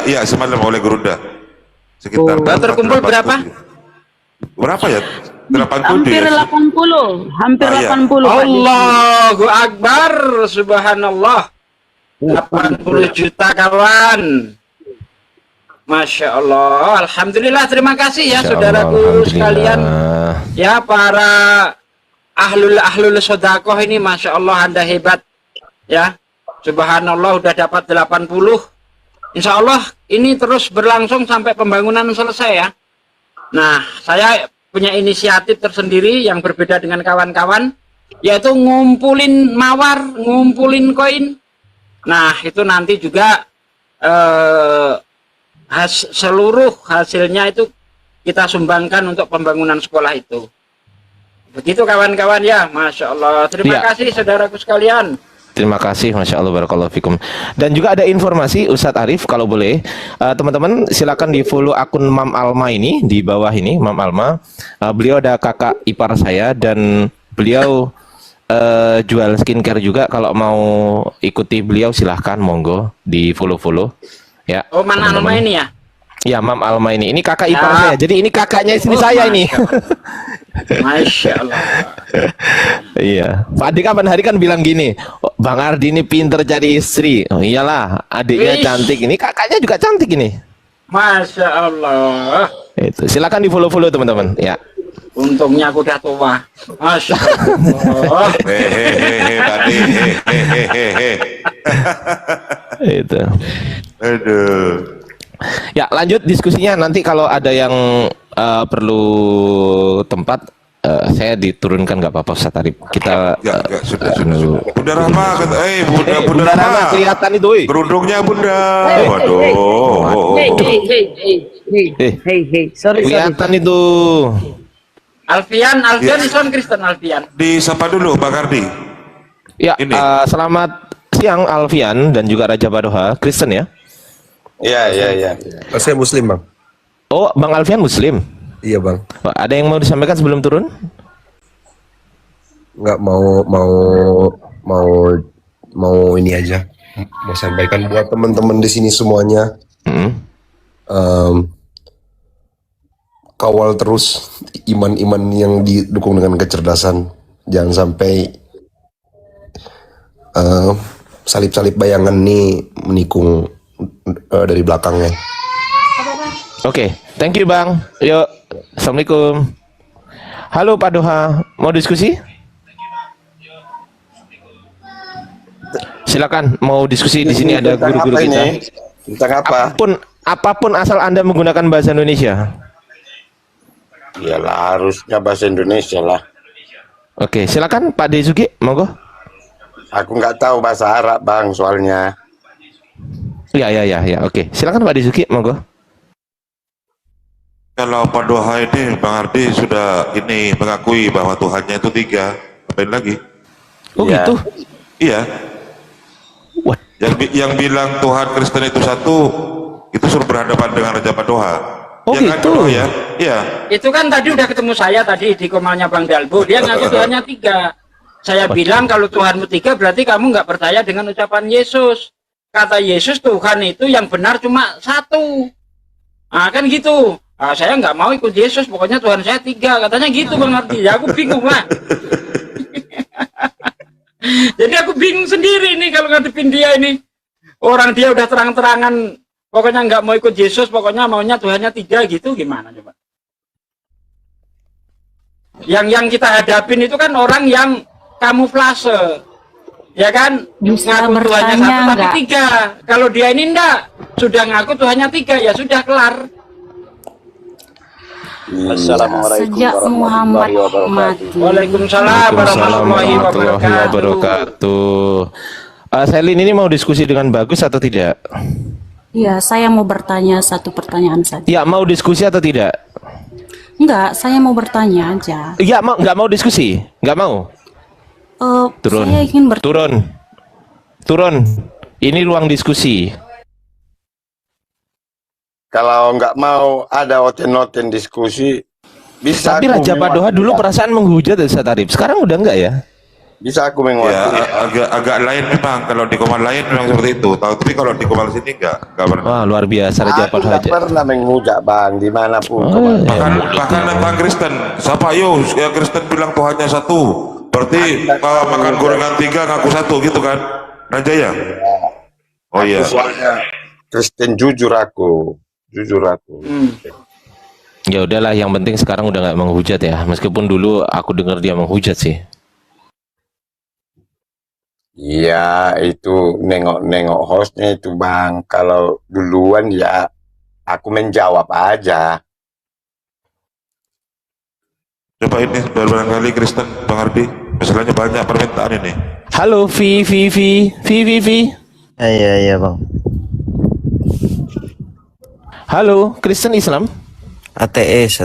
iya semalam oleh Gurunda. Sekitar terkumpul berapa? Berapa ya? 87 Hampir ya? 80, hampir iya. 80. Pak. Allahu Akbar, subhanallah. 80 juta kawan. Masya Allah, alhamdulillah, terima kasih ya saudaraku sekalian, ya para ahlul sodakoh ini, Masya Allah, Anda hebat ya, subhanallah, udah dapat 80. Insya Allah ini terus berlangsung sampai pembangunan selesai ya. Nah, saya punya inisiatif tersendiri yang berbeda dengan kawan-kawan, yaitu ngumpulin mawar, ngumpulin koin. Nah, itu nanti juga seluruh hasilnya itu kita sumbangkan untuk pembangunan sekolah itu. Begitu kawan-kawan ya, Masya Allah. Terima kasih saudaraku sekalian. Terima kasih, Masya Allah, barakallahu fikum. Dan juga ada informasi, Ustadz Arif, kalau boleh, teman-teman silakan di follow akun Mam Alma ini, di bawah ini, Mam Alma. Beliau ada kakak ipar saya, dan beliau jual skincare juga. Kalau mau ikuti beliau silahkan, monggo di follow-follow. Ya, oh, mana Alma ini ya? Ya, Mam Alma ini. Ini kakak ipar saya. Jadi ini kakaknya istri saya ini. Masya Allah. Iya. Pak Adi kapan hari kan bilang gini, oh, Bang Ardi ini pinter cari istri. Oh iyalah, adiknya cantik. Ini kakaknya juga cantik ini. Masya Allah. Itu. Silakan di follow-follow teman-teman. Ya. Untungnya aku udah tua. Masya Allah. Hehehe, tadi hehehe. Itu. Aduh. Ya, lanjut diskusinya. Nanti kalau ada yang perlu tempat, saya diturunkan nggak apa-apa, Ustaz Arif. Kita sudah. Bunda Rahma, Bunda Rahma kelihatan itu, kerudungnya Bunda. Waduh. Hey, sorry. Kelihatan itu. Alfian, Ison Kristen Alfian. Disapa dulu Bang Ardi. Ya, selamat siang Alfian dan juga Raja Badoha, Kristen ya? Iya. Saya Muslim, Bang. Oh, Bang Alfian Muslim? Iya, Bang. Ada yang mau disampaikan sebelum turun? Nggak mau ini aja. Mau sampaikan buat teman-teman di sini semuanya. Kawal terus iman-iman yang didukung dengan kecerdasan. Jangan sampai salib-salib bayangan nih menikung dari belakangnya. Oke, thank you Bang. Yuk, assalamualaikum. Halo Pak Doha, mau diskusi? Silakan, mau diskusi di sini ada guru-guru kita. Tentang apa? Apapun asal Anda menggunakan bahasa Indonesia. Iyalah, harusnya bahasa Indonesia lah. Oke, silakan Pak Dezuki, monggo. Aku nggak tahu bahasa Arab, Bang, soalnya. Ya. Oke, silakan Pak Dezuki, monggo. Kalau Pak Doha ini, Bang Ardi sudah ini mengakui bahwa Tuhannya itu 3. Apain lagi? Oh ya. Gitu? Iya. What? Yang bilang Tuhan Kristen itu 1, itu suruh berhadapan dengan Raja Pak Doha. Oh ya gitu? Kan, ya? Iya. Itu kan tadi udah ketemu saya tadi di komalnya Bang Dalbo. Dia ngaku Tuhannya 3. Saya bilang kalau Tuhanmu 3 berarti kamu nggak percaya dengan ucapan Yesus. Kata Yesus Tuhan itu yang benar cuma 1. Nah kan gitu. Nah, saya nggak mau ikut Yesus, pokoknya Tuhan saya 3. Katanya gitu Bang Ardi. Ya aku bingung lah. Jadi aku bingung sendiri nih kalau ngadepin dia ini. Orang dia udah terang-terangan pokoknya nggak mau ikut Yesus, pokoknya maunya Tuhannya 3 gitu, gimana coba? Yang kita hadapin itu kan orang yang kamuflase, ya kan? Bisa Ngaku Tuhannya 1 bertanya tapi nggak? 3. Kalau dia ini enggak, sudah ngaku Tuhannya 3, ya sudah kelar. Sejak Muhammad mati. Waalaikumsalam warahmatullahi wabarakatuh. Selin ini mau diskusi dengan Bagus atau tidak? Ya, saya mau bertanya satu pertanyaan saja. Ya, mau diskusi atau tidak? Enggak, saya mau bertanya aja. Iya, nggak mau diskusi? Nggak mau? Turun. Saya ingin Turun. Ini ruang diskusi. Kalau nggak mau ada oten-oten diskusi, bisa. Tapi aku Raja Padoha dulu perasaan menghujat Ustaz Arif. Sekarang udah enggak ya? Bisa aku Ya, menguatkan. agak lain memang. Kalau di Komal lain memang seperti itu. Tapi kalau di Komal sini enggak pernah. Wah, luar biasa Raja Aku Padoha. nggak pernah menghujat Bang dimanapun. Bahkan tentang Kristen. Siapa ya Kristen bilang Tuhannya 1. Berarti makan gorengan 3 ngaku 1 gitu kan? Raja ya? Oh iya. Aku soalnya Kristen jujur aku. Ya udahlah, yang penting sekarang udah nggak menghujat ya. Meskipun dulu aku dengar dia menghujat sih. Iya, itu nengok-nengok hostnya itu Bang. Kalau duluan ya aku menjawab aja. Coba ini barangkali Kristen Bang Ardi. Masalahnya banyak permintaan ini. Halo Vi. Iya Bang. Halo, Kristen Islam? Ateis.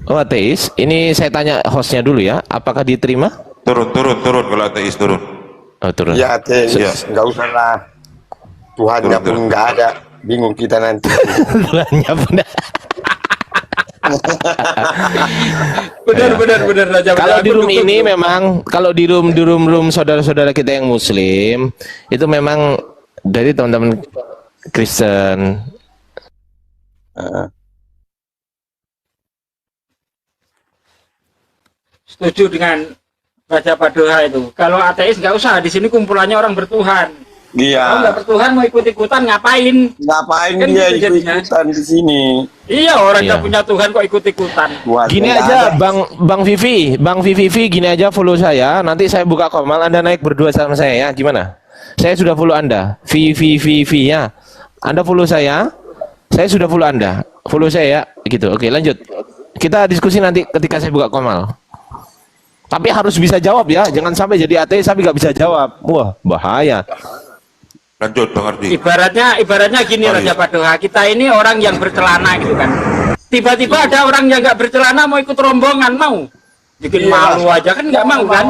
Oh, ateis. Ini saya tanya hostnya dulu ya. Apakah diterima? Turun kalau ateis turun. Oh, turun. Ya ateis, Ya. nggak usah lah. Tuhannya pun nggak ada. Bingung kita nanti. Tuhannya pun. Benar Raja. Kalau di room ini memang, kalau di room saudara-saudara kita yang Muslim itu memang dari teman-teman Kristen. Setuju dengan Raja Padoha itu. Kalau ateis nggak usah, di sini kumpulannya orang bertuhan. Iya. Kalau nggak bertuhan mau ikut-ikutan ngapain? Ngapain Kan dia gitu jadinya. ikut-ikutan di sini? Iya, orang Iya. nggak punya Tuhan kok ikut-ikutan. Gini aja, Bang Vivi, gini aja, follow saya. Nanti saya buka Komal, Anda naik berdua sama saya ya. Gimana? Saya sudah follow Anda. Vivi ya. Anda follow saya sudah follow Anda. Follow saya ya. Gitu. Oke, lanjut. Kita diskusi nanti ketika saya buka Komal. Tapi harus bisa jawab ya. Jangan sampai jadi ateis tapi nggak bisa jawab. Wah, bahaya. Lanjut Bang Ardi. Ibaratnya gini Raja Padoha, kita ini orang yang bercelana gitu kan. Tiba-tiba ada orang yang nggak bercelana mau ikut rombongan, mau bikin malu aja kan, nggak mau kan?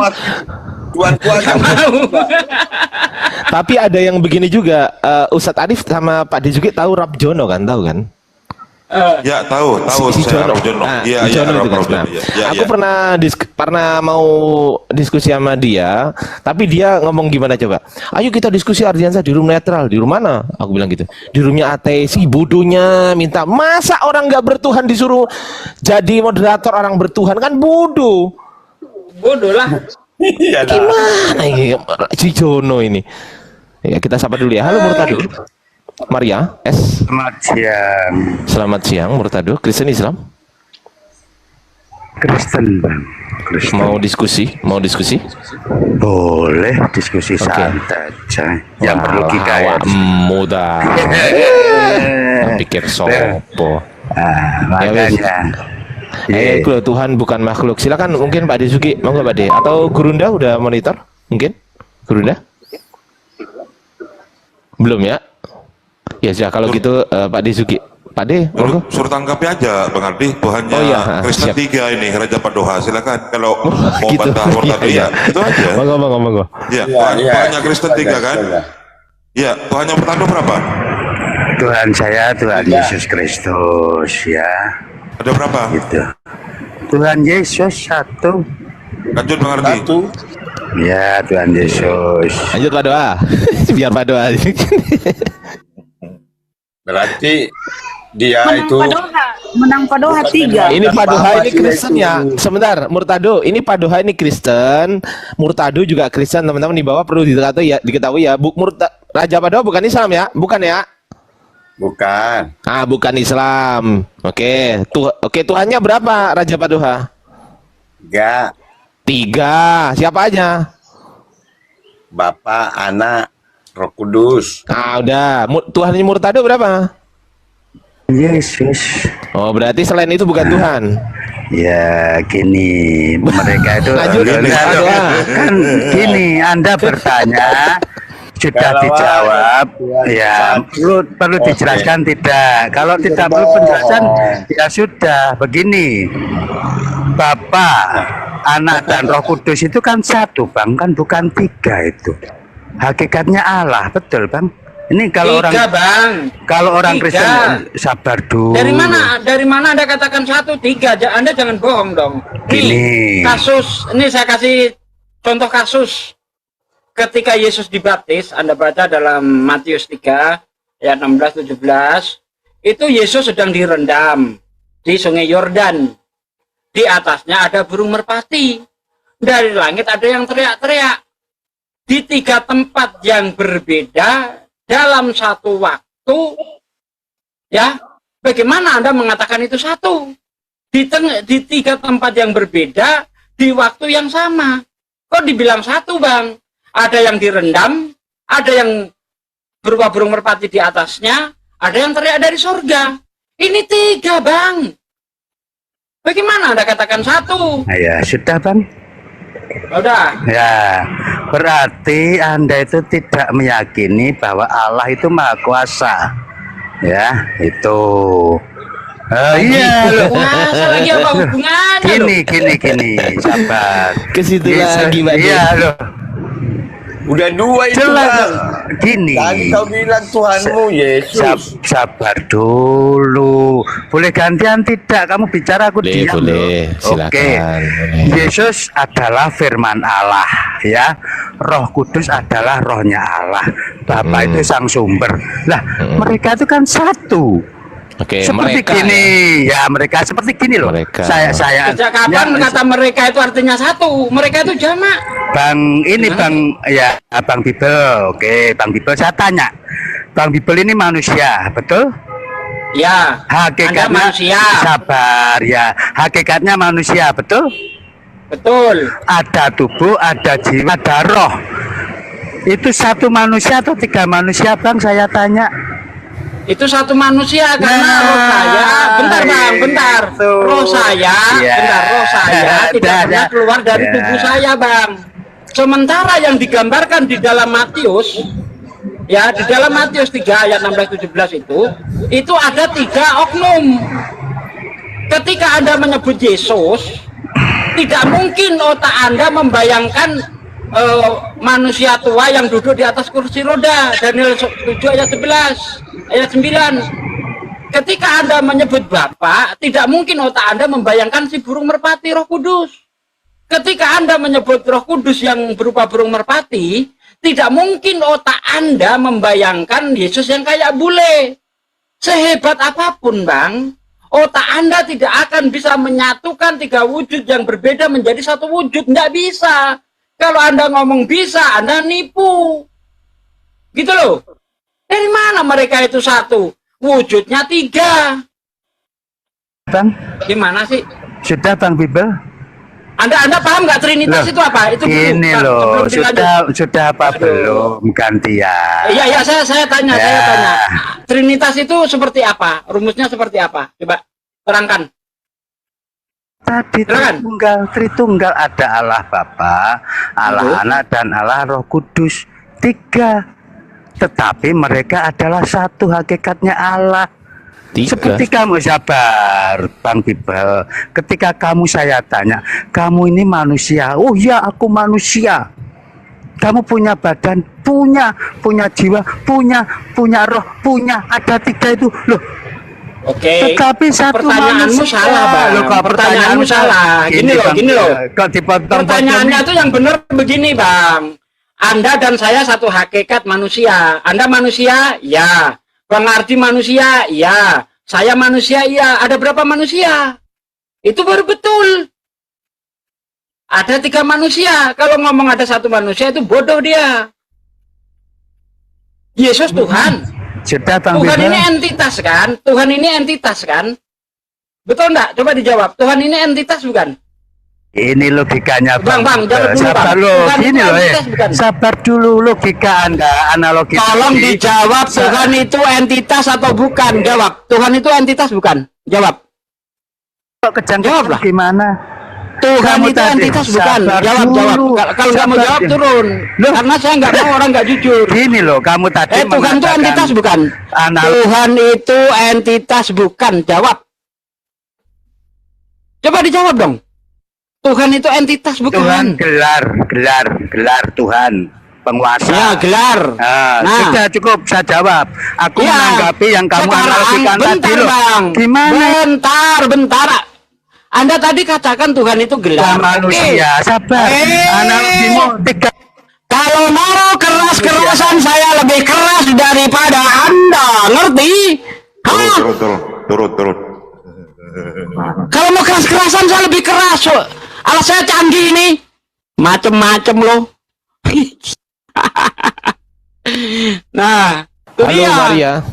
Nggak mau. Tapi ada yang begini juga, Ustadz Arif sama Pak Dejuki tahu Rab Jono kan, tahu kan? Ya tahu Si saya Jono. Rob Jono. Nah, Iya, si Jono itu kan. Rob Jono, Nah, iya. aku pernah mau diskusi sama dia, tapi dia ngomong gimana coba? Ayo kita diskusi Ardiansa di room netral. Di room mana? Aku bilang gitu. Di roomnya ateis. Bodohnya minta. Masa orang nggak bertuhan disuruh jadi moderator orang bertuhan, kan bodoh. Bodoh lah. Gimana ini si Jono ini? Ya kita sapa dulu ya. Halo Murtado. Maria S. Selamat siang Murtado. Kristen Islam? Kristen Bang. Mau diskusi? Boleh diskusi santai aja. Yang perlu kita muda. Pikir sopo. Makanya. Tuhan bukan makhluk. Silakan mungkin Pak Desuki, mau nggak Pak De? Atau Gurunda udah monitor? Mungkin Gurunda? Belum ya? Ya sudah kalau gitu Pak Desuki. Pak De, monggo. Suruh tanggapi aja Bang Ardi, Tuhannya Kristen 3 ini, Raja Padoha. Silakan kalau mau gitu. bantah Murtado ya. Itu aja. Monggo. Ya, Tuhannya Kristen 3 kan? Ya, Tuhannya Murtado berapa? Tuhan saya Tuhan Yesus Kristus ya. Ada berapa? Gitu. Tuhan Yesus 1. Lanjut Bang Ardi. Ya Tuhan Yesus. Lanjut Pak Doa. Biar Pak Doa. Berarti dia Menang itu Padoha, menang Padoha 3. Ini Pak Doha ini Kristen ya. Sebentar, Murtado. Ini Pak Doha ini Kristen, Murtado juga Kristen, teman-teman di bawah perlu diketahui ya. Raja Pak Doha bukan Islam ya? Bukan ya? bukan. Bukan Islam. Oke, Tuhannya berapa Raja Pak Doha? 3. Siapa aja? Bapa, Anak, Roh Kudus. Udah. Tuhannya Murtado berapa? Yesus. Oh, berarti selain itu bukan Tuhan. Ya gini, mereka itu Lanjut, Pak Doa. kan gini, Anda bertanya sudah dijawab, ya perlu dijelaskan tidak? Kalau tidak perlu penjelasan, ya sudah. Begini, Bapa, Anak dan Roh Kudus itu kan satu, Bang, kan bukan 3 itu. Hakikatnya Allah, betul, Bang. Ini kalau 3, Bang. kalau orang 3. Kristen sabar dulu. Dari mana Anda katakan 1, 3? Anda jangan bohong dong. Gini. Kasus, ini saya kasih contoh kasus. Ketika Yesus dibaptis, Anda baca dalam Matius 3 ayat 16-17, itu Yesus sedang direndam di Sungai Yordan. Di atasnya ada burung merpati. Dari langit ada yang teriak-teriak. Di 3 tempat yang berbeda dalam satu waktu, ya, bagaimana Anda mengatakan itu satu? Di 3 tempat yang berbeda di waktu yang sama. Kok dibilang satu, Bang? Ada yang direndam, ada yang berupa burung merpati di atasnya, ada yang teriak dari surga. Ini 3, Bang. Bagaimana Anda katakan satu? Ya sudah, Bang. Udah. Ya, berarti Anda itu tidak meyakini bahwa Allah itu Maha Kuasa. Ya, itu. Iya loh. Kuasa lagi apa hubungannya? Gini, sabar. Ke situ lagi, Pak. Iya loh. Udah 2 itu, Jelas. Bang. Gini. Tadi kau bilang Tuhanmu Yesus. Sabar dulu. Boleh gantian tidak? Kamu bicara aku diam. Boleh, silakan. Oke. Yesus adalah firman Allah, ya. Roh Kudus adalah rohnya Allah. Bapa itu sang sumber. Lah, mereka itu kan satu. Oke, Seperti mereka gini, ya mereka seperti gini loh. Saya Sejak kapan kata mereka itu artinya satu? Mereka itu jamak. Bang ini Bang, ya Bang Bibel. Oke, Bang Bibel, saya tanya, Bang Bibel ini manusia, betul? Ya. Hakikatnya Anda manusia. Sabar ya. Hakikatnya manusia, betul? Betul. Ada tubuh, ada jiwa, ada roh. Itu satu manusia atau 3 manusia, Bang? Saya tanya. Itu satu manusia karena roh saya, bentar Bang, bentar. Roh saya, roh saya tidak pernah keluar dari tubuh saya, Bang. Sementara yang digambarkan di dalam Matius, ya, di dalam Matius 3 ayat 16-17 itu ada 3 oknum. Ketika Anda menyebut Yesus, tidak mungkin otak Anda membayangkan manusia tua yang duduk di atas kursi roda. Daniel 7 ayat 11 ayat 9. Ketika Anda menyebut Bapa, tidak mungkin otak Anda membayangkan si burung merpati Roh Kudus. Ketika Anda menyebut Roh Kudus yang berupa burung merpati, tidak mungkin otak Anda membayangkan Yesus yang kayak bule. Sehebat apapun, Bang, otak Anda tidak akan bisa menyatukan 3 wujud yang berbeda menjadi satu wujud. Nggak bisa. Kalau Anda ngomong bisa, Anda nipu. Gitu loh. Dari mana mereka itu satu? Wujudnya 3. Bang, gimana sih? Sudah Bang Bibel? Anda paham nggak Trinitas itu apa? Itu ini dulu, loh, sudah apa belum gantian? Iya, saya tanya. Trinitas itu seperti apa? Rumusnya seperti apa? Coba terangkan. Tadi Tritunggal ada Allah Bapa, Allah Anak dan Allah Roh Kudus. 3. Tetapi mereka adalah satu, hakikatnya Allah. 3. Seperti kamu, sabar Bang Bibel. Ketika saya tanya, kamu ini manusia? Oh ya, aku manusia. Kamu punya badan, punya jiwa, punya roh, punya. Ada 3 itu loh. Oke. Tetapi satu pertanyaanmu manusia. salah, Bang. Loh, kok Pertanyaanmu salah. Gini loh, Bang. gini loh. Kok dipotong-potong Pertanyaannya ini? tuh yang benar begini, Bang. Anda dan saya satu hakikat manusia. Anda manusia? Ya. Bang Ardi manusia? Ya. Saya manusia? Ya. Ada berapa manusia? Itu baru betul. Ada 3 manusia. Kalau ngomong ada 1 manusia itu bodoh dia. Yesus Tuhan. Sudah, Bang Tuhan Bima. ini entitas kan? Tuhan ini entitas kan? Betul enggak? Coba dijawab. Tuhan ini entitas bukan? Ini logikanya, Bang, Bang. jawab dulu, Sabar Bang. lo, Tuhan gini itu loh, entitas bukan? sabar dulu logika Anda, analogi. Tolong tadi. dijawab, Tuhan itu entitas atau bukan? Jawab. Tuhan itu entitas bukan? Jawab. Kok kejang-kejang gimana? Tuhan Kamu itu tadi, entitas bukan? sabar Jawab, jawab. dulu. Kalau nggak mau Sabar jawab dulu. turun. Loh. Karena saya nggak mau orang nggak jujur. Gini loh, kamu tadi Tuhan itu mengatakan entitas bukan? Tuhan itu entitas bukan? Jawab. Coba dijawab dong. Tuhan itu entitas bukan? Tuhan gelar Tuhan penguasa. Ya, gelar. Nah, sudah cukup saya jawab. Aku Ya, menanggapi yang kamu sekarang, analogikan tadi bentar, loh. Bang. Gimana? Bentar. Anda tadi katakan Tuhan itu gelar. Manusia, Oke. sabar. Analogimu tiga. Kalau mau keras-kerasan saya lebih keras daripada Anda, ngerti? Hah? Turun. Kalau mau keras-kerasan saya lebih keras. Alas saya canggih ini. Macem-macem loh. Nah, itu Halo dia. Maria.